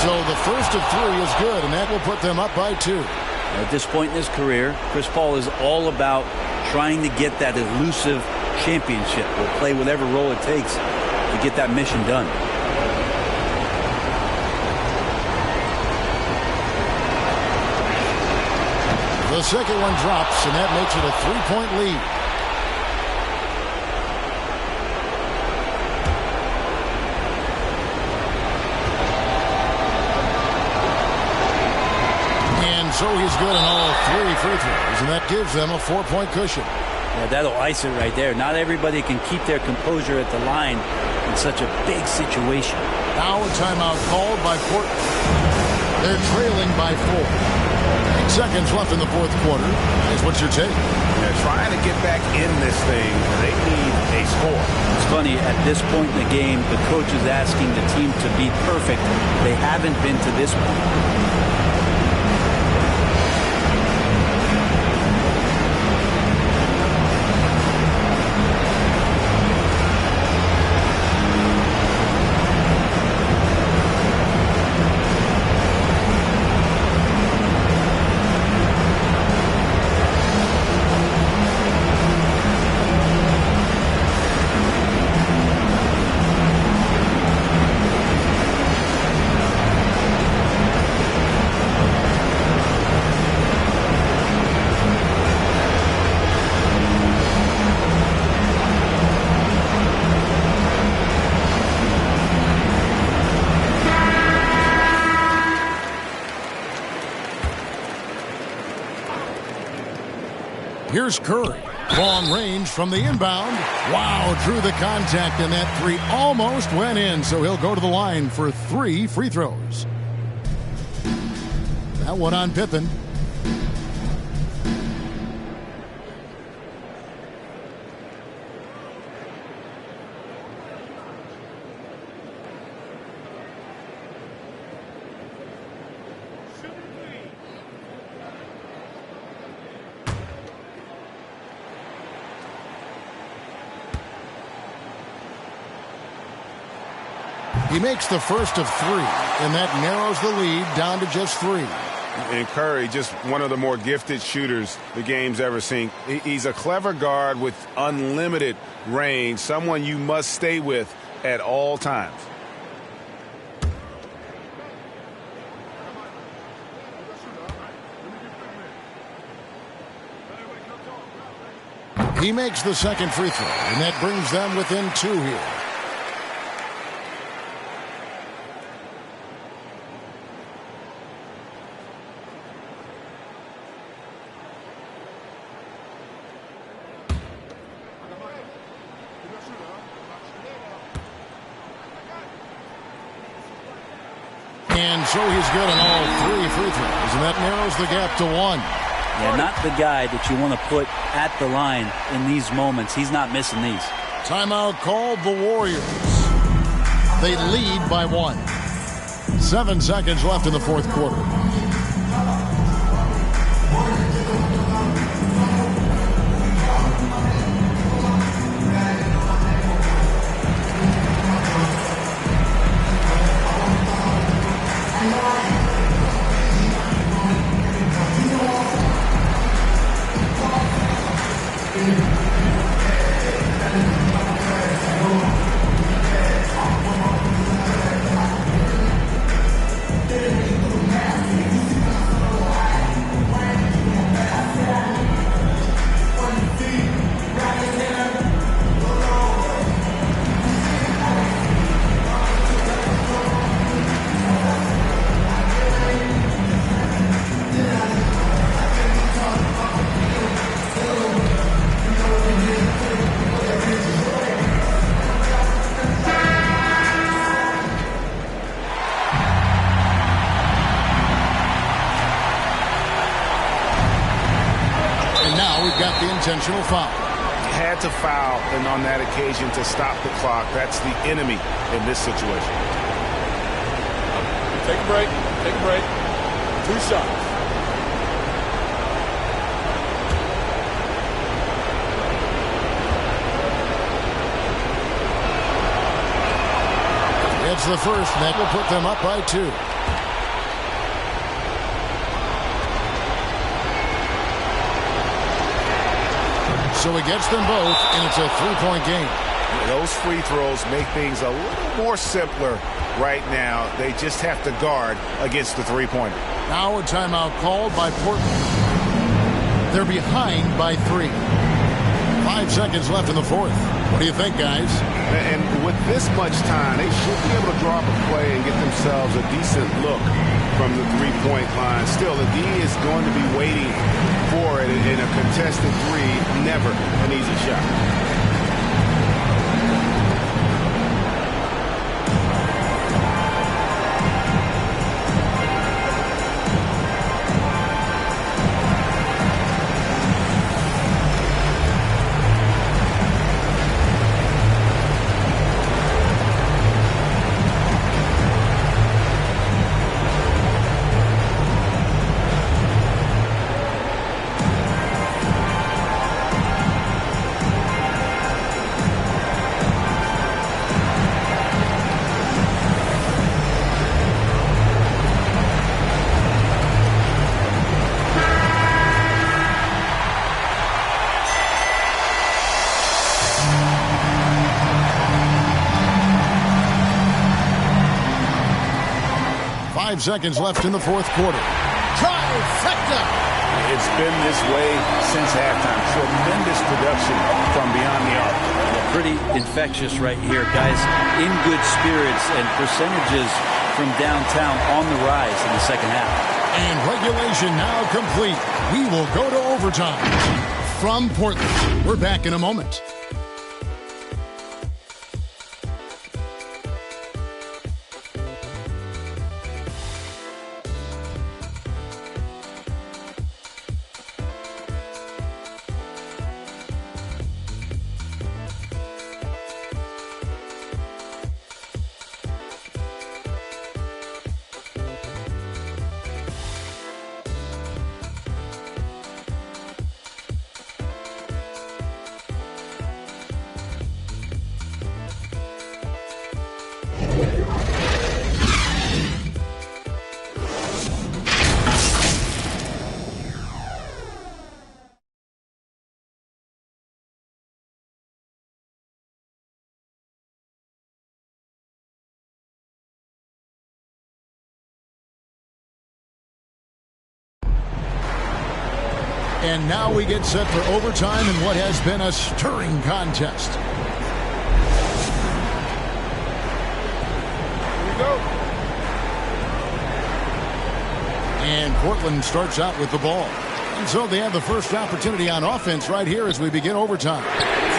So the first of 3 is good, and that will put them up by 2. At this point in his career, Chris Paul is all about trying to get that elusive championship. Will play whatever role it takes to get that mission done. The second one drops, and that makes it a 3-point lead. And so he's good on all 3 free throws, and that gives them a 4-point cushion. Yeah, that'll ice it right there. Not everybody can keep their composure at the line in such a big situation. Now a timeout called by Portland. They're trailing by 4. Seconds left in the fourth quarter. Is what's your take? They're trying to get back in this thing. They need a score. It's funny, at this point in the game, the coach is asking the team to be perfect. They haven't been to this point. Here's Curry. Long range from the inbound. Wow, drew the contact, and that three almost went in, so he'll go to the line for 3 free throws. That one on Pippen. He makes the first of 3, and that narrows the lead down to just 3. And Curry, just one of the more gifted shooters the game's ever seen. He's a clever guard with unlimited range, someone you must stay with at all times. He makes the second free throw, and that brings them within 2 here. And so he's good on all 3 free throws, and that narrows the gap to 1. Yeah, not the guy that you want to put at the line in these moments. He's not missing these. Timeout called the Warriors. They lead by 1. 7 seconds left in the fourth quarter. Intentional foul. Had to foul, and on that occasion to stop the clock. That's the enemy in this situation. Take a break. Take a break. 2 shots. It's the first, and that will put them up by 2. So he gets them both, and it's a 3-point game. Those free throws make things a little more simpler right now. They just have to guard against the three-pointer. Now a timeout called by Portland. They're behind by 3. 5 seconds left in the fourth. What do you think, guys? And with this much time, they should be able to draw up a play and get themselves a decent look from the three-point line. Still, the D is going to be waiting for it in a contested 3. Never an easy shot. 5 seconds left in the fourth quarter. Trifecta! It's been this way since halftime. Tremendous production from beyond the arc. Pretty infectious right here. Guys in good spirits and percentages from downtown on the rise in the second half. And regulation now complete. We will go to overtime. From Portland, we're back in a moment. And now we get set for overtime in what has been a stirring contest. Here we go. And Portland starts out with the ball. And so they have the first opportunity on offense right here as we begin overtime.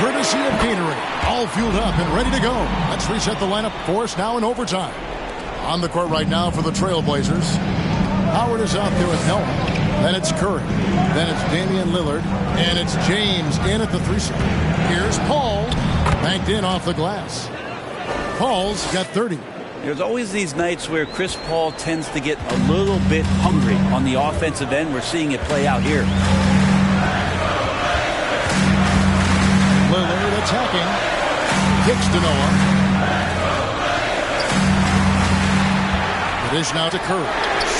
Courtesy of Gatorade. All fueled up and ready to go. Let's reset the lineup for us now in overtime. On the court right now for the Trailblazers. Howard is out there with Noah. Then it's Curry. Then it's Damian Lillard. And it's James in at the 3-slot. Here's Paul. Banked in off the glass. Paul's got 30. There's always these nights where Chris Paul tends to get a little bit hungry on the offensive end. We're seeing it play out here. Lillard attacking. Kicks to Noah. The dish now to Curry.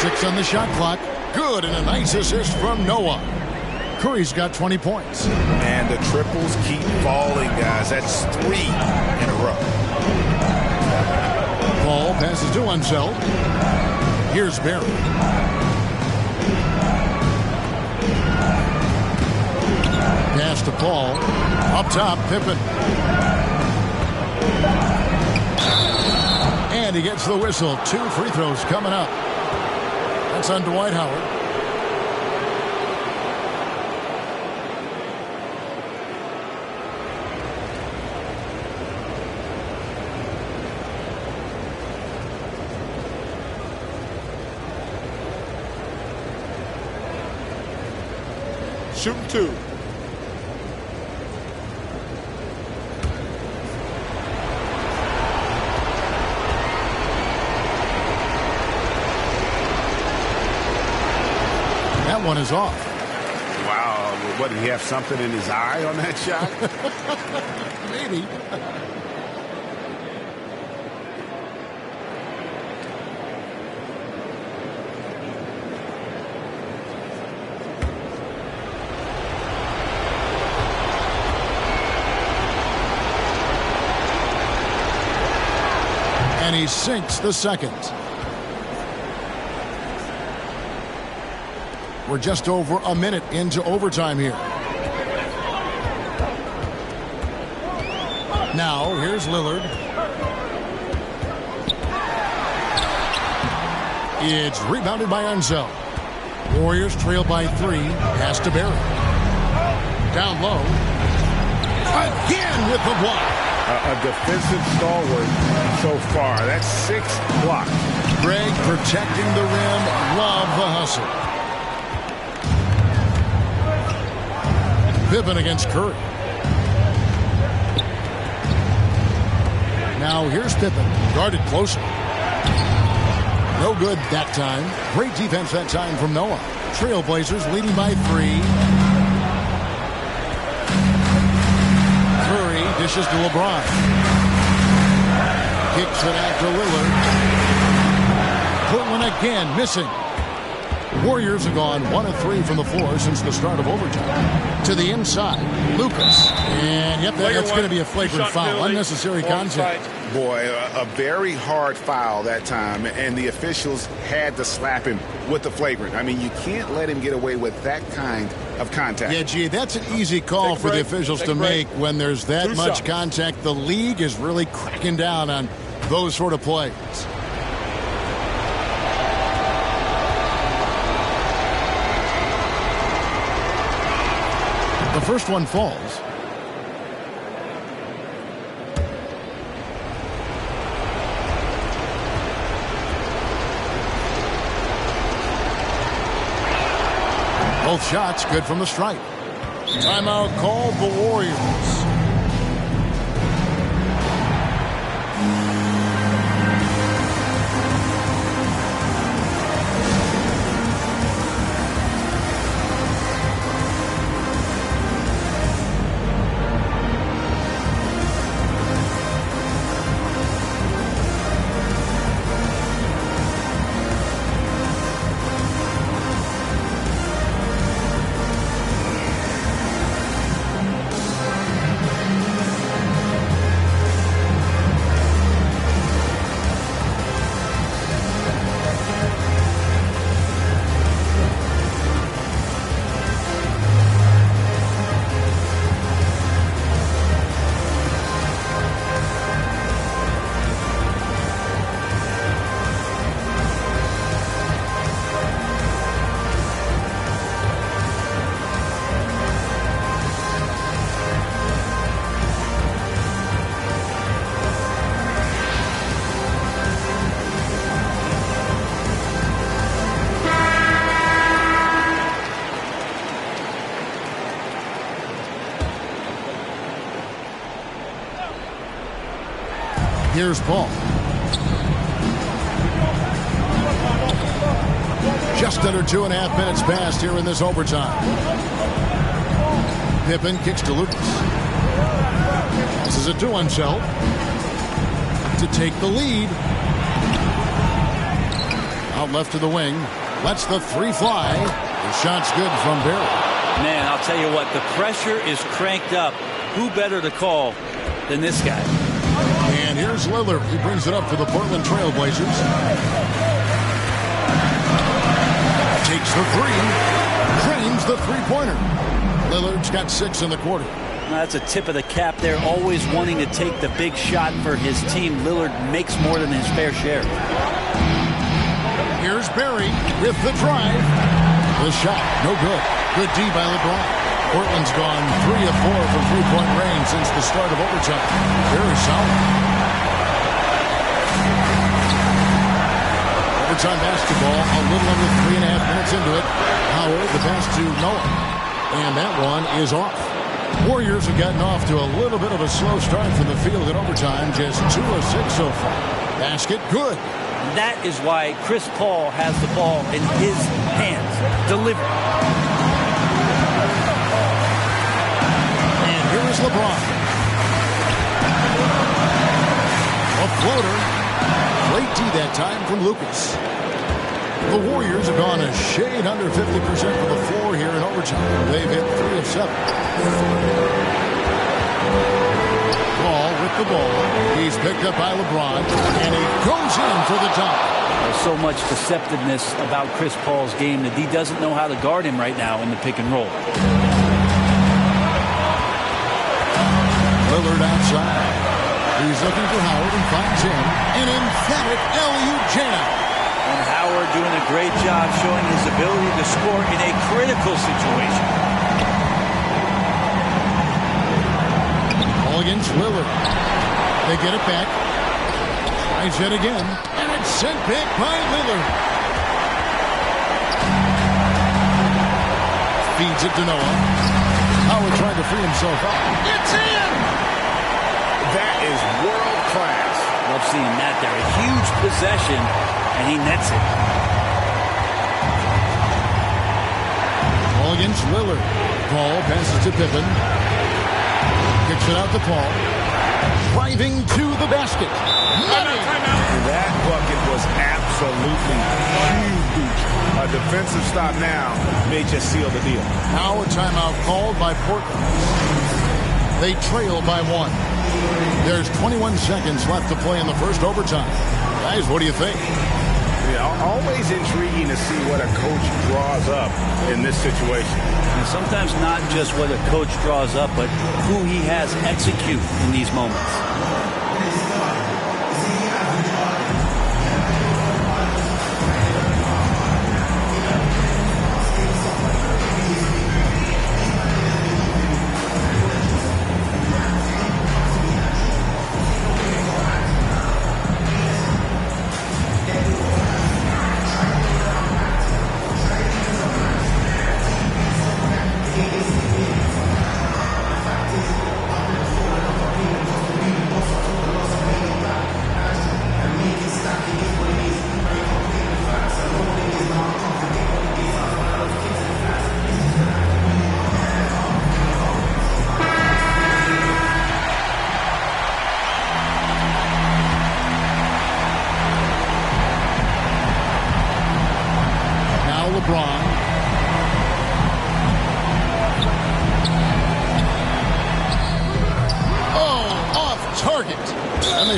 6 on the shot clock. Good, and a nice assist from Noah. Curry's got 20 points. And the triples keep falling, guys. That's 3 in a row. Paul passes to Unseld. Here's Barry. Pass to Paul. Up top, Pippen. And he gets the whistle. 2 free throws coming up. That's on Dwight Howard. Shooting 2. That one is off. Wow. What, did he have something in his eye on that shot? Maybe. And he sinks the second. We're just over a minute into overtime here. Now, here's Lillard. It's rebounded by Unseld. Warriors trail by 3. Pass to Barry. Down low. Again with the block. A defensive stalwart so far. That's 6 blocks. Greg protecting the rim. Love the hustle. Pippen against Curry. Now here's Pippen. Guarded closely. No good that time. Great defense that time from Noah. Trailblazers leading by 3. Curry dishes to LeBron. Kicks it after Lillard. Portland again missing. Warriors have gone 1 of 3 from the floor since the start of overtime. To the inside, Lucas. And, yep, that's going to be a flagrant foul. Unnecessary contact. Boy, a very hard foul that time, and the officials had to slap him with the flagrant. I mean, you can't let him get away with that kind of contact. Yeah, gee, that's an easy call for the officials to make when there's that much contact. The league is really cracking down on those sort of plays. The first one falls. Both shots good from the stripe. Timeout called the Warriors. Here's Paul. Just under 2.5 minutes passed here in this overtime. Pippen kicks to Lucas. This is it to himself to take the lead. Out left to the wing. Lets the three fly. The shot's good from Barry. Man, I'll tell you what, the pressure is cranked up. Who better to call than this guy? And here's Lillard. He brings it up for the Portland Trail Blazers. Takes the three. Drains the three-pointer. Lillard's got 6 in the quarter. That's a tip of the cap there. Always wanting to take the big shot for his team. Lillard makes more than his fair share. Here's Barry with the drive. The shot, no good. Good D by LeBron. Portland's gone 3 of 4 from three-point range since the start of overtime. Very solid. Overtime basketball, a little under 3.5 minutes into it. Howard, the pass to Noah. And that one is off. Warriors have gotten off to a little bit of a slow start from the field in overtime. Just 2 of 6 so far. Basket, good. That is why Chris Paul has the ball in his hands. Deliver. And here is LeBron. A floater. Great D that time from Lucas. The Warriors have gone a shade under 50% from the floor here in overtime. They've hit 3 of 7. Paul with the ball. He's picked up by LeBron, and he goes in for the top. There's so much deceptiveness about Chris Paul's game that he doesn't know how to guard him right now in the pick and roll. Lillard outside. He's looking for Howard and finds him. An emphatic alley-oop jam. And Howard doing a great job showing his ability to score in a critical situation. Ball against Lillard. They get it back. Tries it again. And it's sent back by Lillard. Feeds it to Noah. Howard trying to free himself up. It's in! That is world class. Love seeing that there. A huge possession, and he nets it. Ball against Lillard. Paul passes to Pippen. Kicks it out to Paul. Driving to the basket. That bucket was absolutely huge. A A defensive stop now may just seal the deal. Now a timeout called by Portland. They trail by 1. There's 21 seconds left to play in the first overtime. Guys, what do you think? Yeah, always intriguing to see what a coach draws up in this situation. And sometimes not just what a coach draws up, but who he has execute in these moments.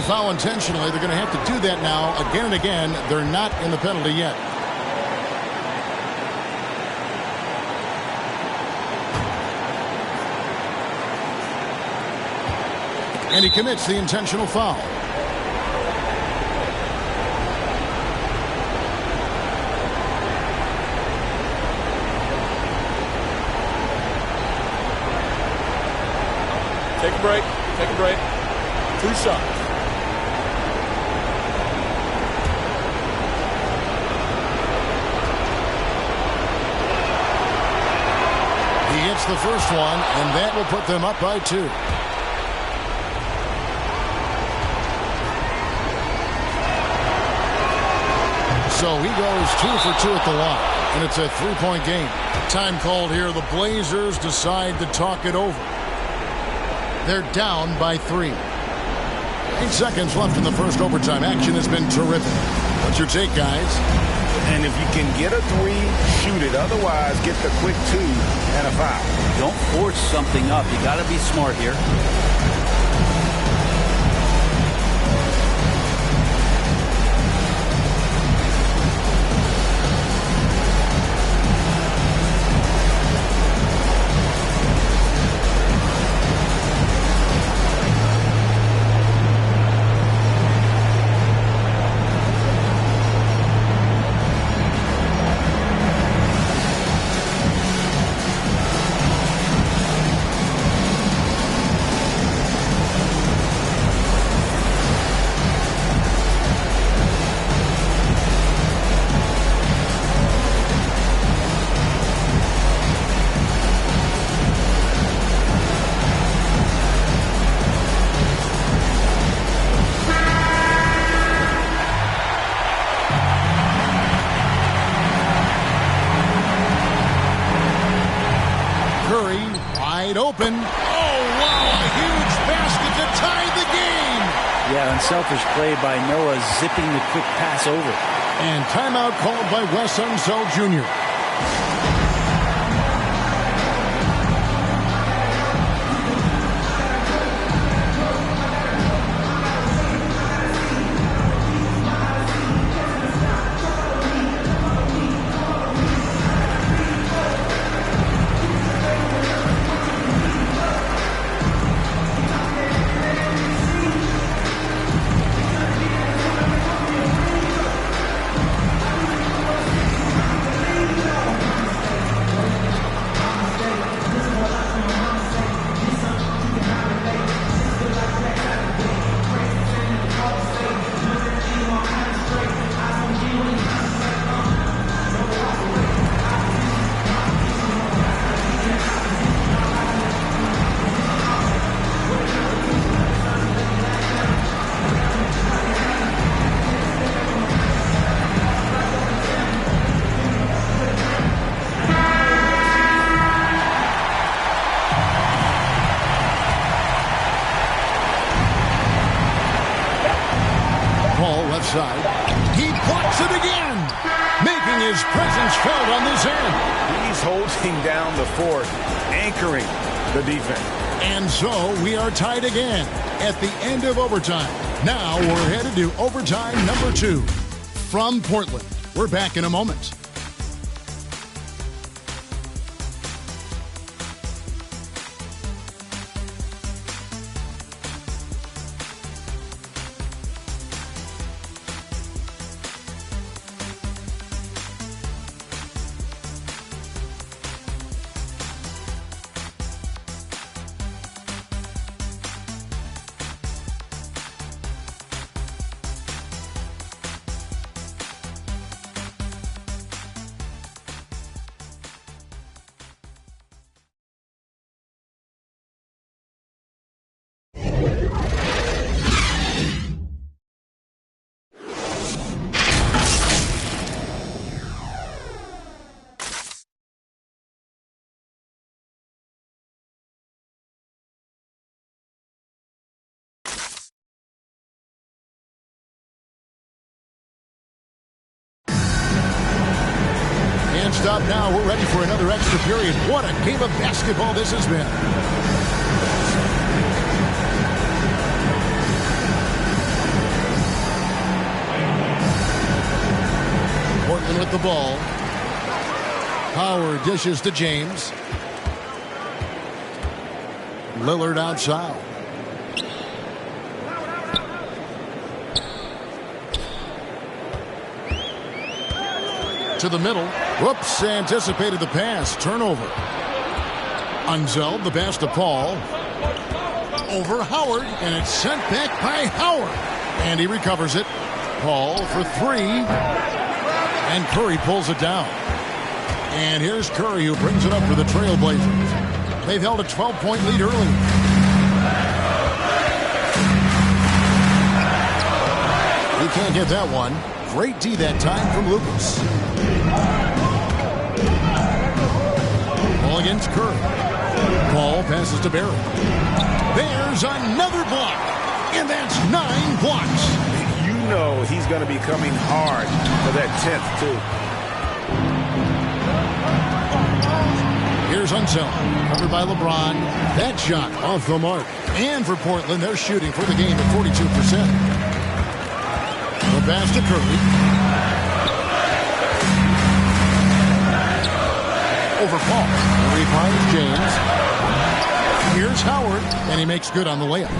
Foul intentionally. They're going to have to do that now again and again. They're not in the penalty yet. And he commits the intentional foul. Take a break. Take a break. 2 shots. He hits the first one, and that will put them up by 2. So he goes 2 for 2 at the line, and it's a 3-point game. Time called here. The Blazers decide to talk it over. They're down by 3. 8 seconds left in the first overtime. Action has been terrific. What's your take, guys? And if you can get a 3, shoot it. Otherwise, get the quick 2 and a foul. Don't force something up. You got to be smart here. Open. Oh, wow, a huge basket to tie the game. Yeah, unselfish play by Noah, zipping the quick pass over. And timeout called by Wes Unseld Jr. Side. He blocks it again, making his presence felt on this end. He's holding down the fort, anchoring the defense. And so we are tied again at the end of overtime. Now we're headed to overtime number 2. From Portland, we're back in a moment. Stop now. We're ready for another extra period. What a game of basketball this has been. Portland with the ball. Howard dishes to James. Lillard outside. To the middle. Whoops, anticipated the pass. Turnover. Unzeld, the pass to Paul. Over Howard, and it's sent back by Howard. And he recovers it. Paul for 3. And Curry pulls it down. And here's Curry, who brings it up for the Trailblazers. They've held a 12-point lead early. He can't get that one. Great D that time from Lucas. Ball against Curry. Paul passes to Barry. There's another block. And that's 9 blocks. You know he's going to be coming hard for that 10th, too. Here's Unseld. Covered by LeBron. That shot off the mark. And for Portland, they're shooting for the game at 42%. The pass to Curry. Over Paul. He finds James. Here's Howard, and he makes good on the layup.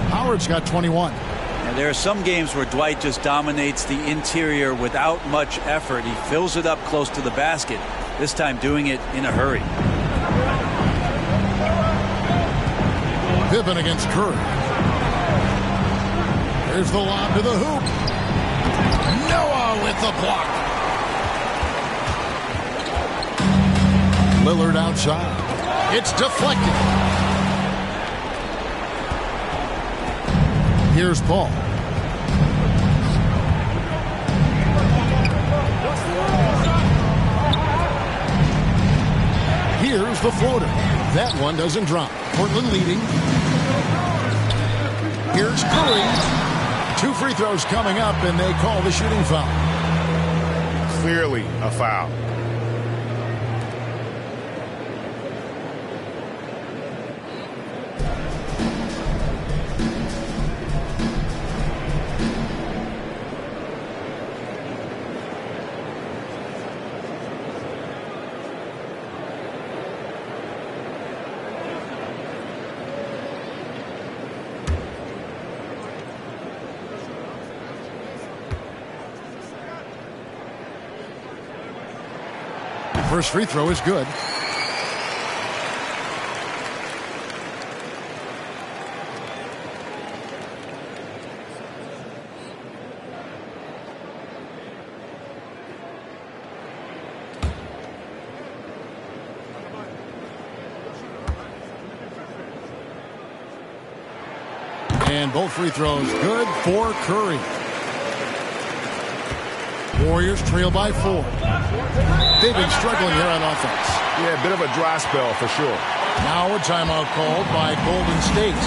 Howard's got 21. And there are some games where Dwight just dominates the interior without much effort. He fills it up close to the basket, this time doing it in a hurry. Pippen against Curry. There's the lob to the hoop. Noah with the block. Lillard outside. It's deflected. Here's Paul. Here's the floater. That one doesn't drop. Portland leading. Here's Curry. 2 free throws coming up, and they call the shooting foul. Clearly a foul. First free throw is good. And both free throws good for Curry. Warriors trail by 4. They've been struggling here on offense. Yeah, a bit of a dry spell for sure. Now a timeout called by Golden State.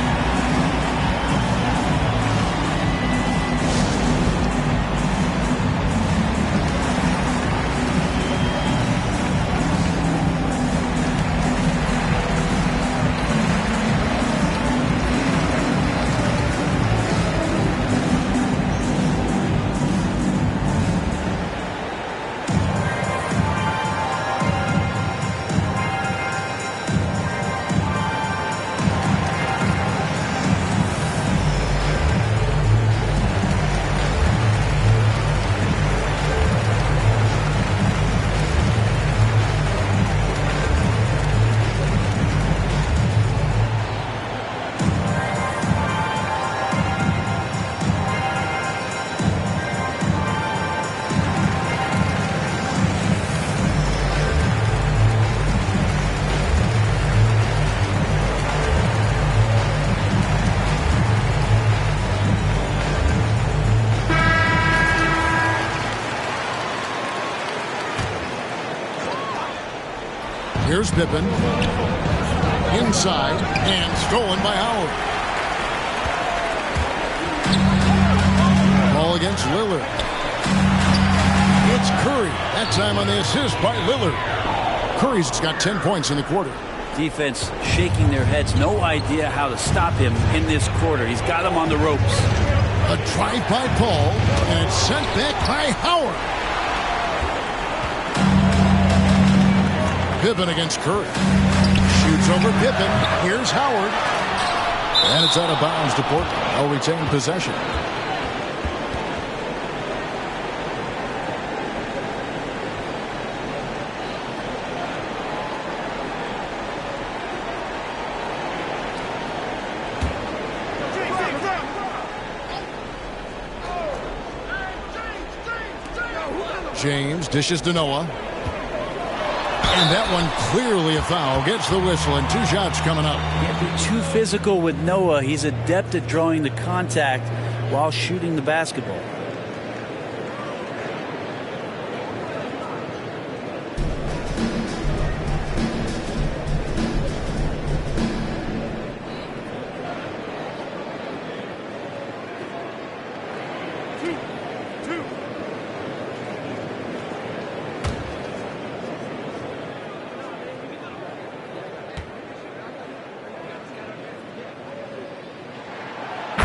Here's Pippen. Inside and stolen by Howard. Ball against Lillard. It's Curry. That time on the assist by Lillard. Curry's got 10 points in the quarter. Defense shaking their heads. No idea how to stop him in this quarter. He's got him on the ropes. A drive by Paul, and it's sent back by Howard. Pippen against Curry. Shoots over Pippen. Here's Howard. And it's out of bounds to Portland. They'll retain possession. James dishes to Noah. And that one clearly a foul. Gets the whistle and 2 shots coming up. Can't be too physical with Noah. He's adept at drawing the contact while shooting the basketball.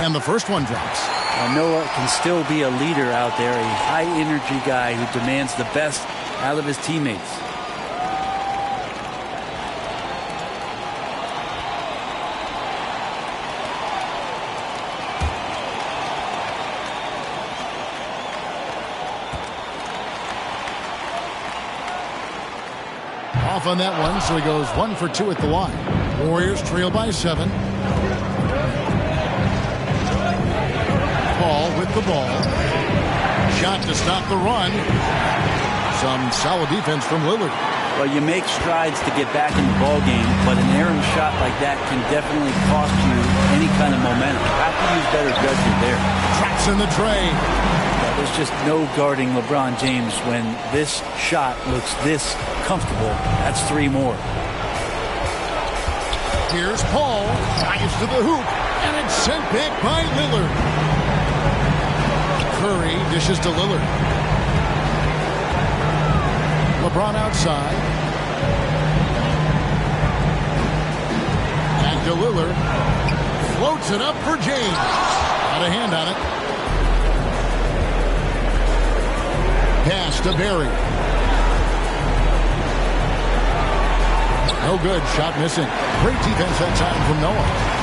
And the first one drops. Noah can still be a leader out there, a high-energy guy who demands the best out of his teammates. Off on that one, so he goes 1 for 2 at the line. Warriors trail by 7. Paul with the ball. Shot to stop the run. Some solid defense from Lillard. Well, you make strides to get back in the ball game, but an errant shot like that can definitely cost you any kind of momentum. You have to use better judgment there. Traps in the tray. There's just no guarding LeBron James when this shot looks this comfortable. That's 3 more. Here's Paul. Drives to the hoop, and it's sent back by Lillard. Curry dishes to Lillard. LeBron outside. And to Lillard. Floats it up for James. Got a hand on it. Pass to Barry. No good. Shot missing. Great defense that time from Noah.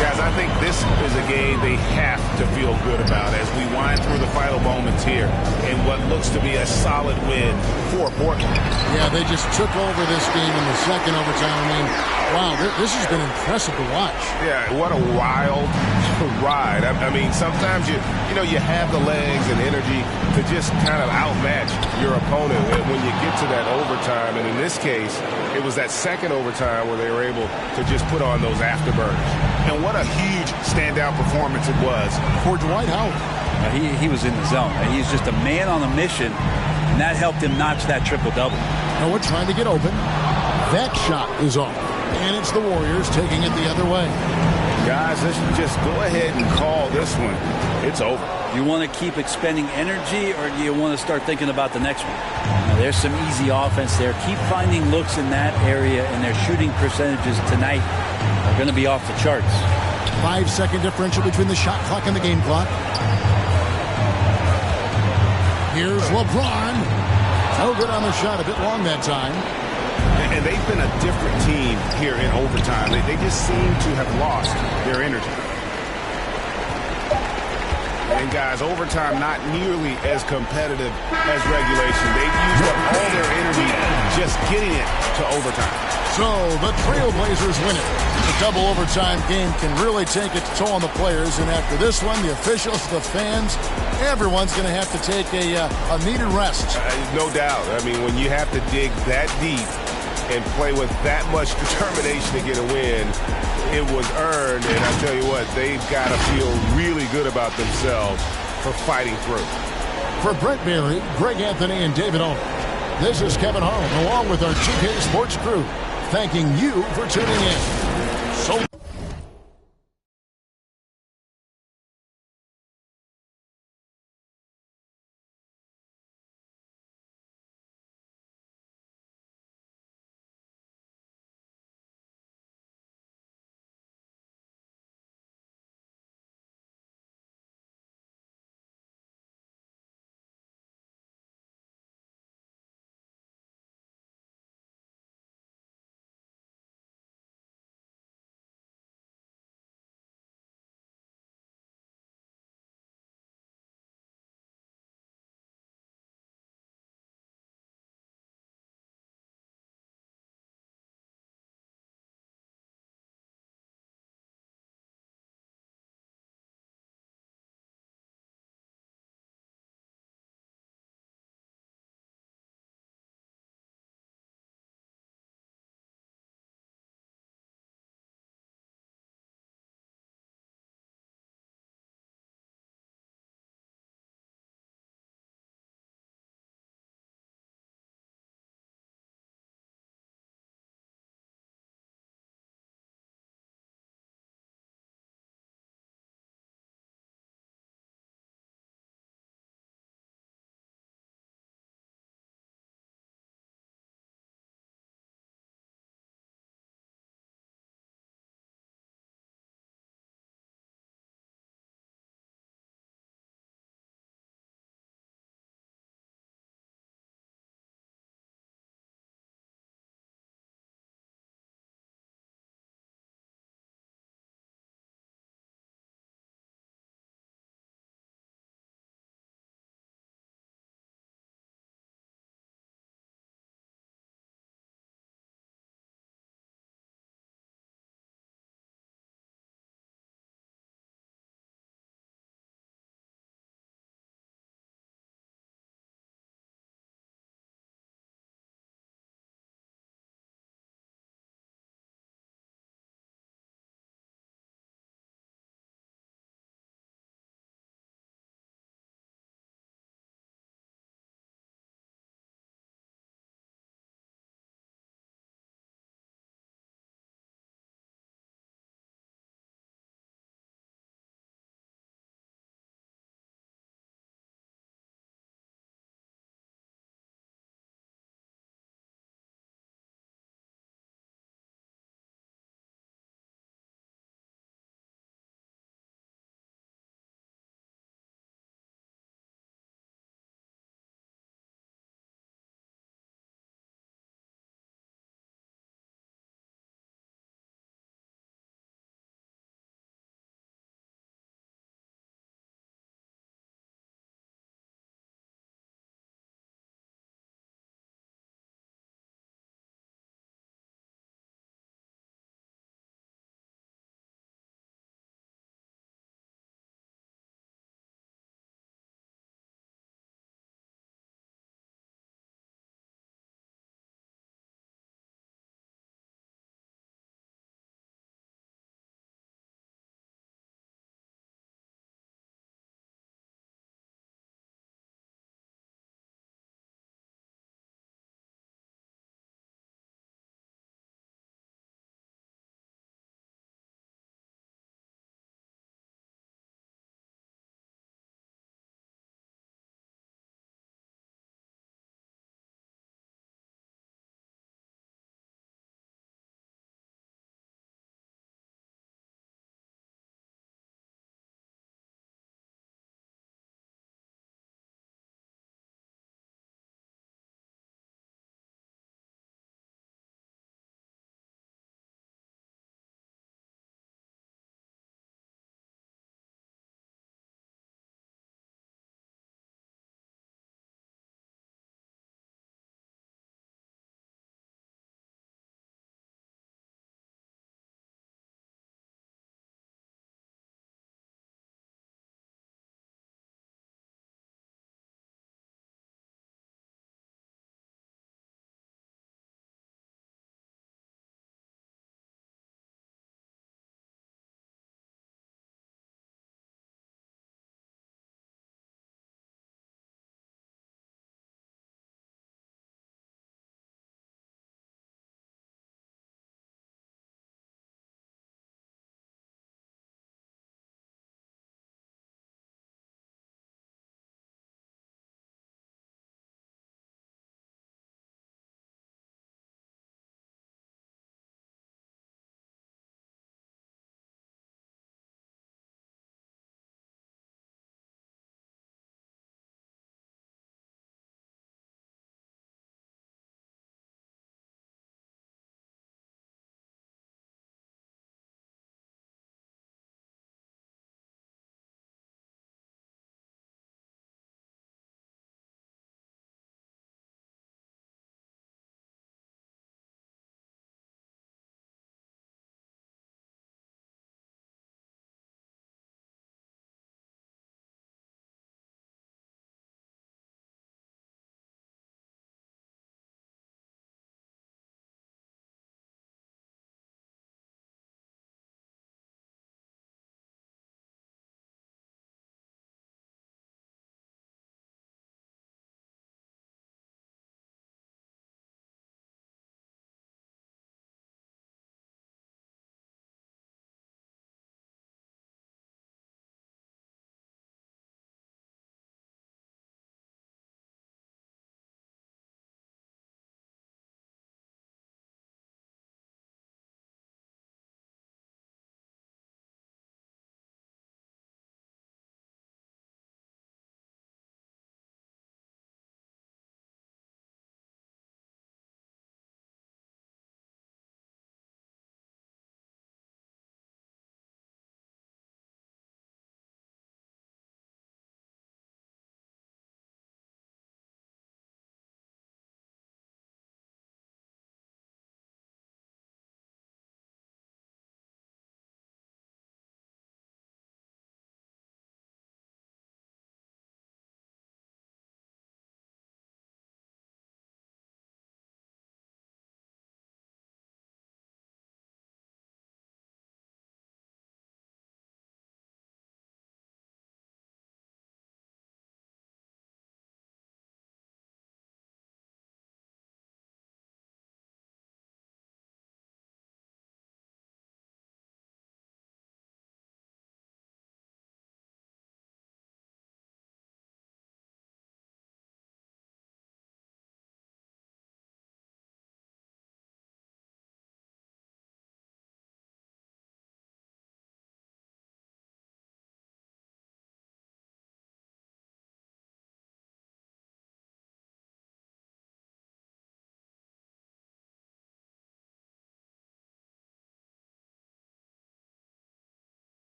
Guys, I think this is a game they have to feel good about as we wind through the final moments here in what looks to be a solid win for Portland. Yeah, they just took over this game in the second overtime. I mean, wow, this has been impressive to watch. Yeah, what a wild ride. I mean, sometimes you have the legs and energy to just kind of outmatch your opponent when you get to that overtime. And in this case, it was that second overtime where they were able to just put on those afterburners. And what a huge standout performance it was for Dwight Howard. He was in the zone. He's just a man on a mission, and that helped him notch that triple-double. Noah trying to get open. That shot is off. And it's the Warriors taking it the other way. Guys, let's just go ahead and call this one. It's over. You want to keep expending energy, or do you want to start thinking about the next one? Now, there's some easy offense there. Keep finding looks in that area, and their shooting percentages tonight are going to be off the charts. 5-second differential between the shot clock and the game clock. Here's LeBron. No good on the shot. A bit long that time. And they've been a different team here in overtime. They just seem to have lost their energy. And guys, overtime not nearly as competitive as regulation. They've used up all their energy just getting it to overtime. So the Trailblazers win it. The double overtime game can really take its toll on the players. And after this one, the officials, the fans, everyone's going to have to take a needed rest. No doubt. I mean, when you have to dig that deep and play with that much determination to get a win, it was earned. And I tell you what, they've got to feel really good about themselves for fighting through. For Brett Barry, Greg Anthony, and David Owen, This is Kevin Harlan along with our 2K Sports crew, thanking you for tuning in.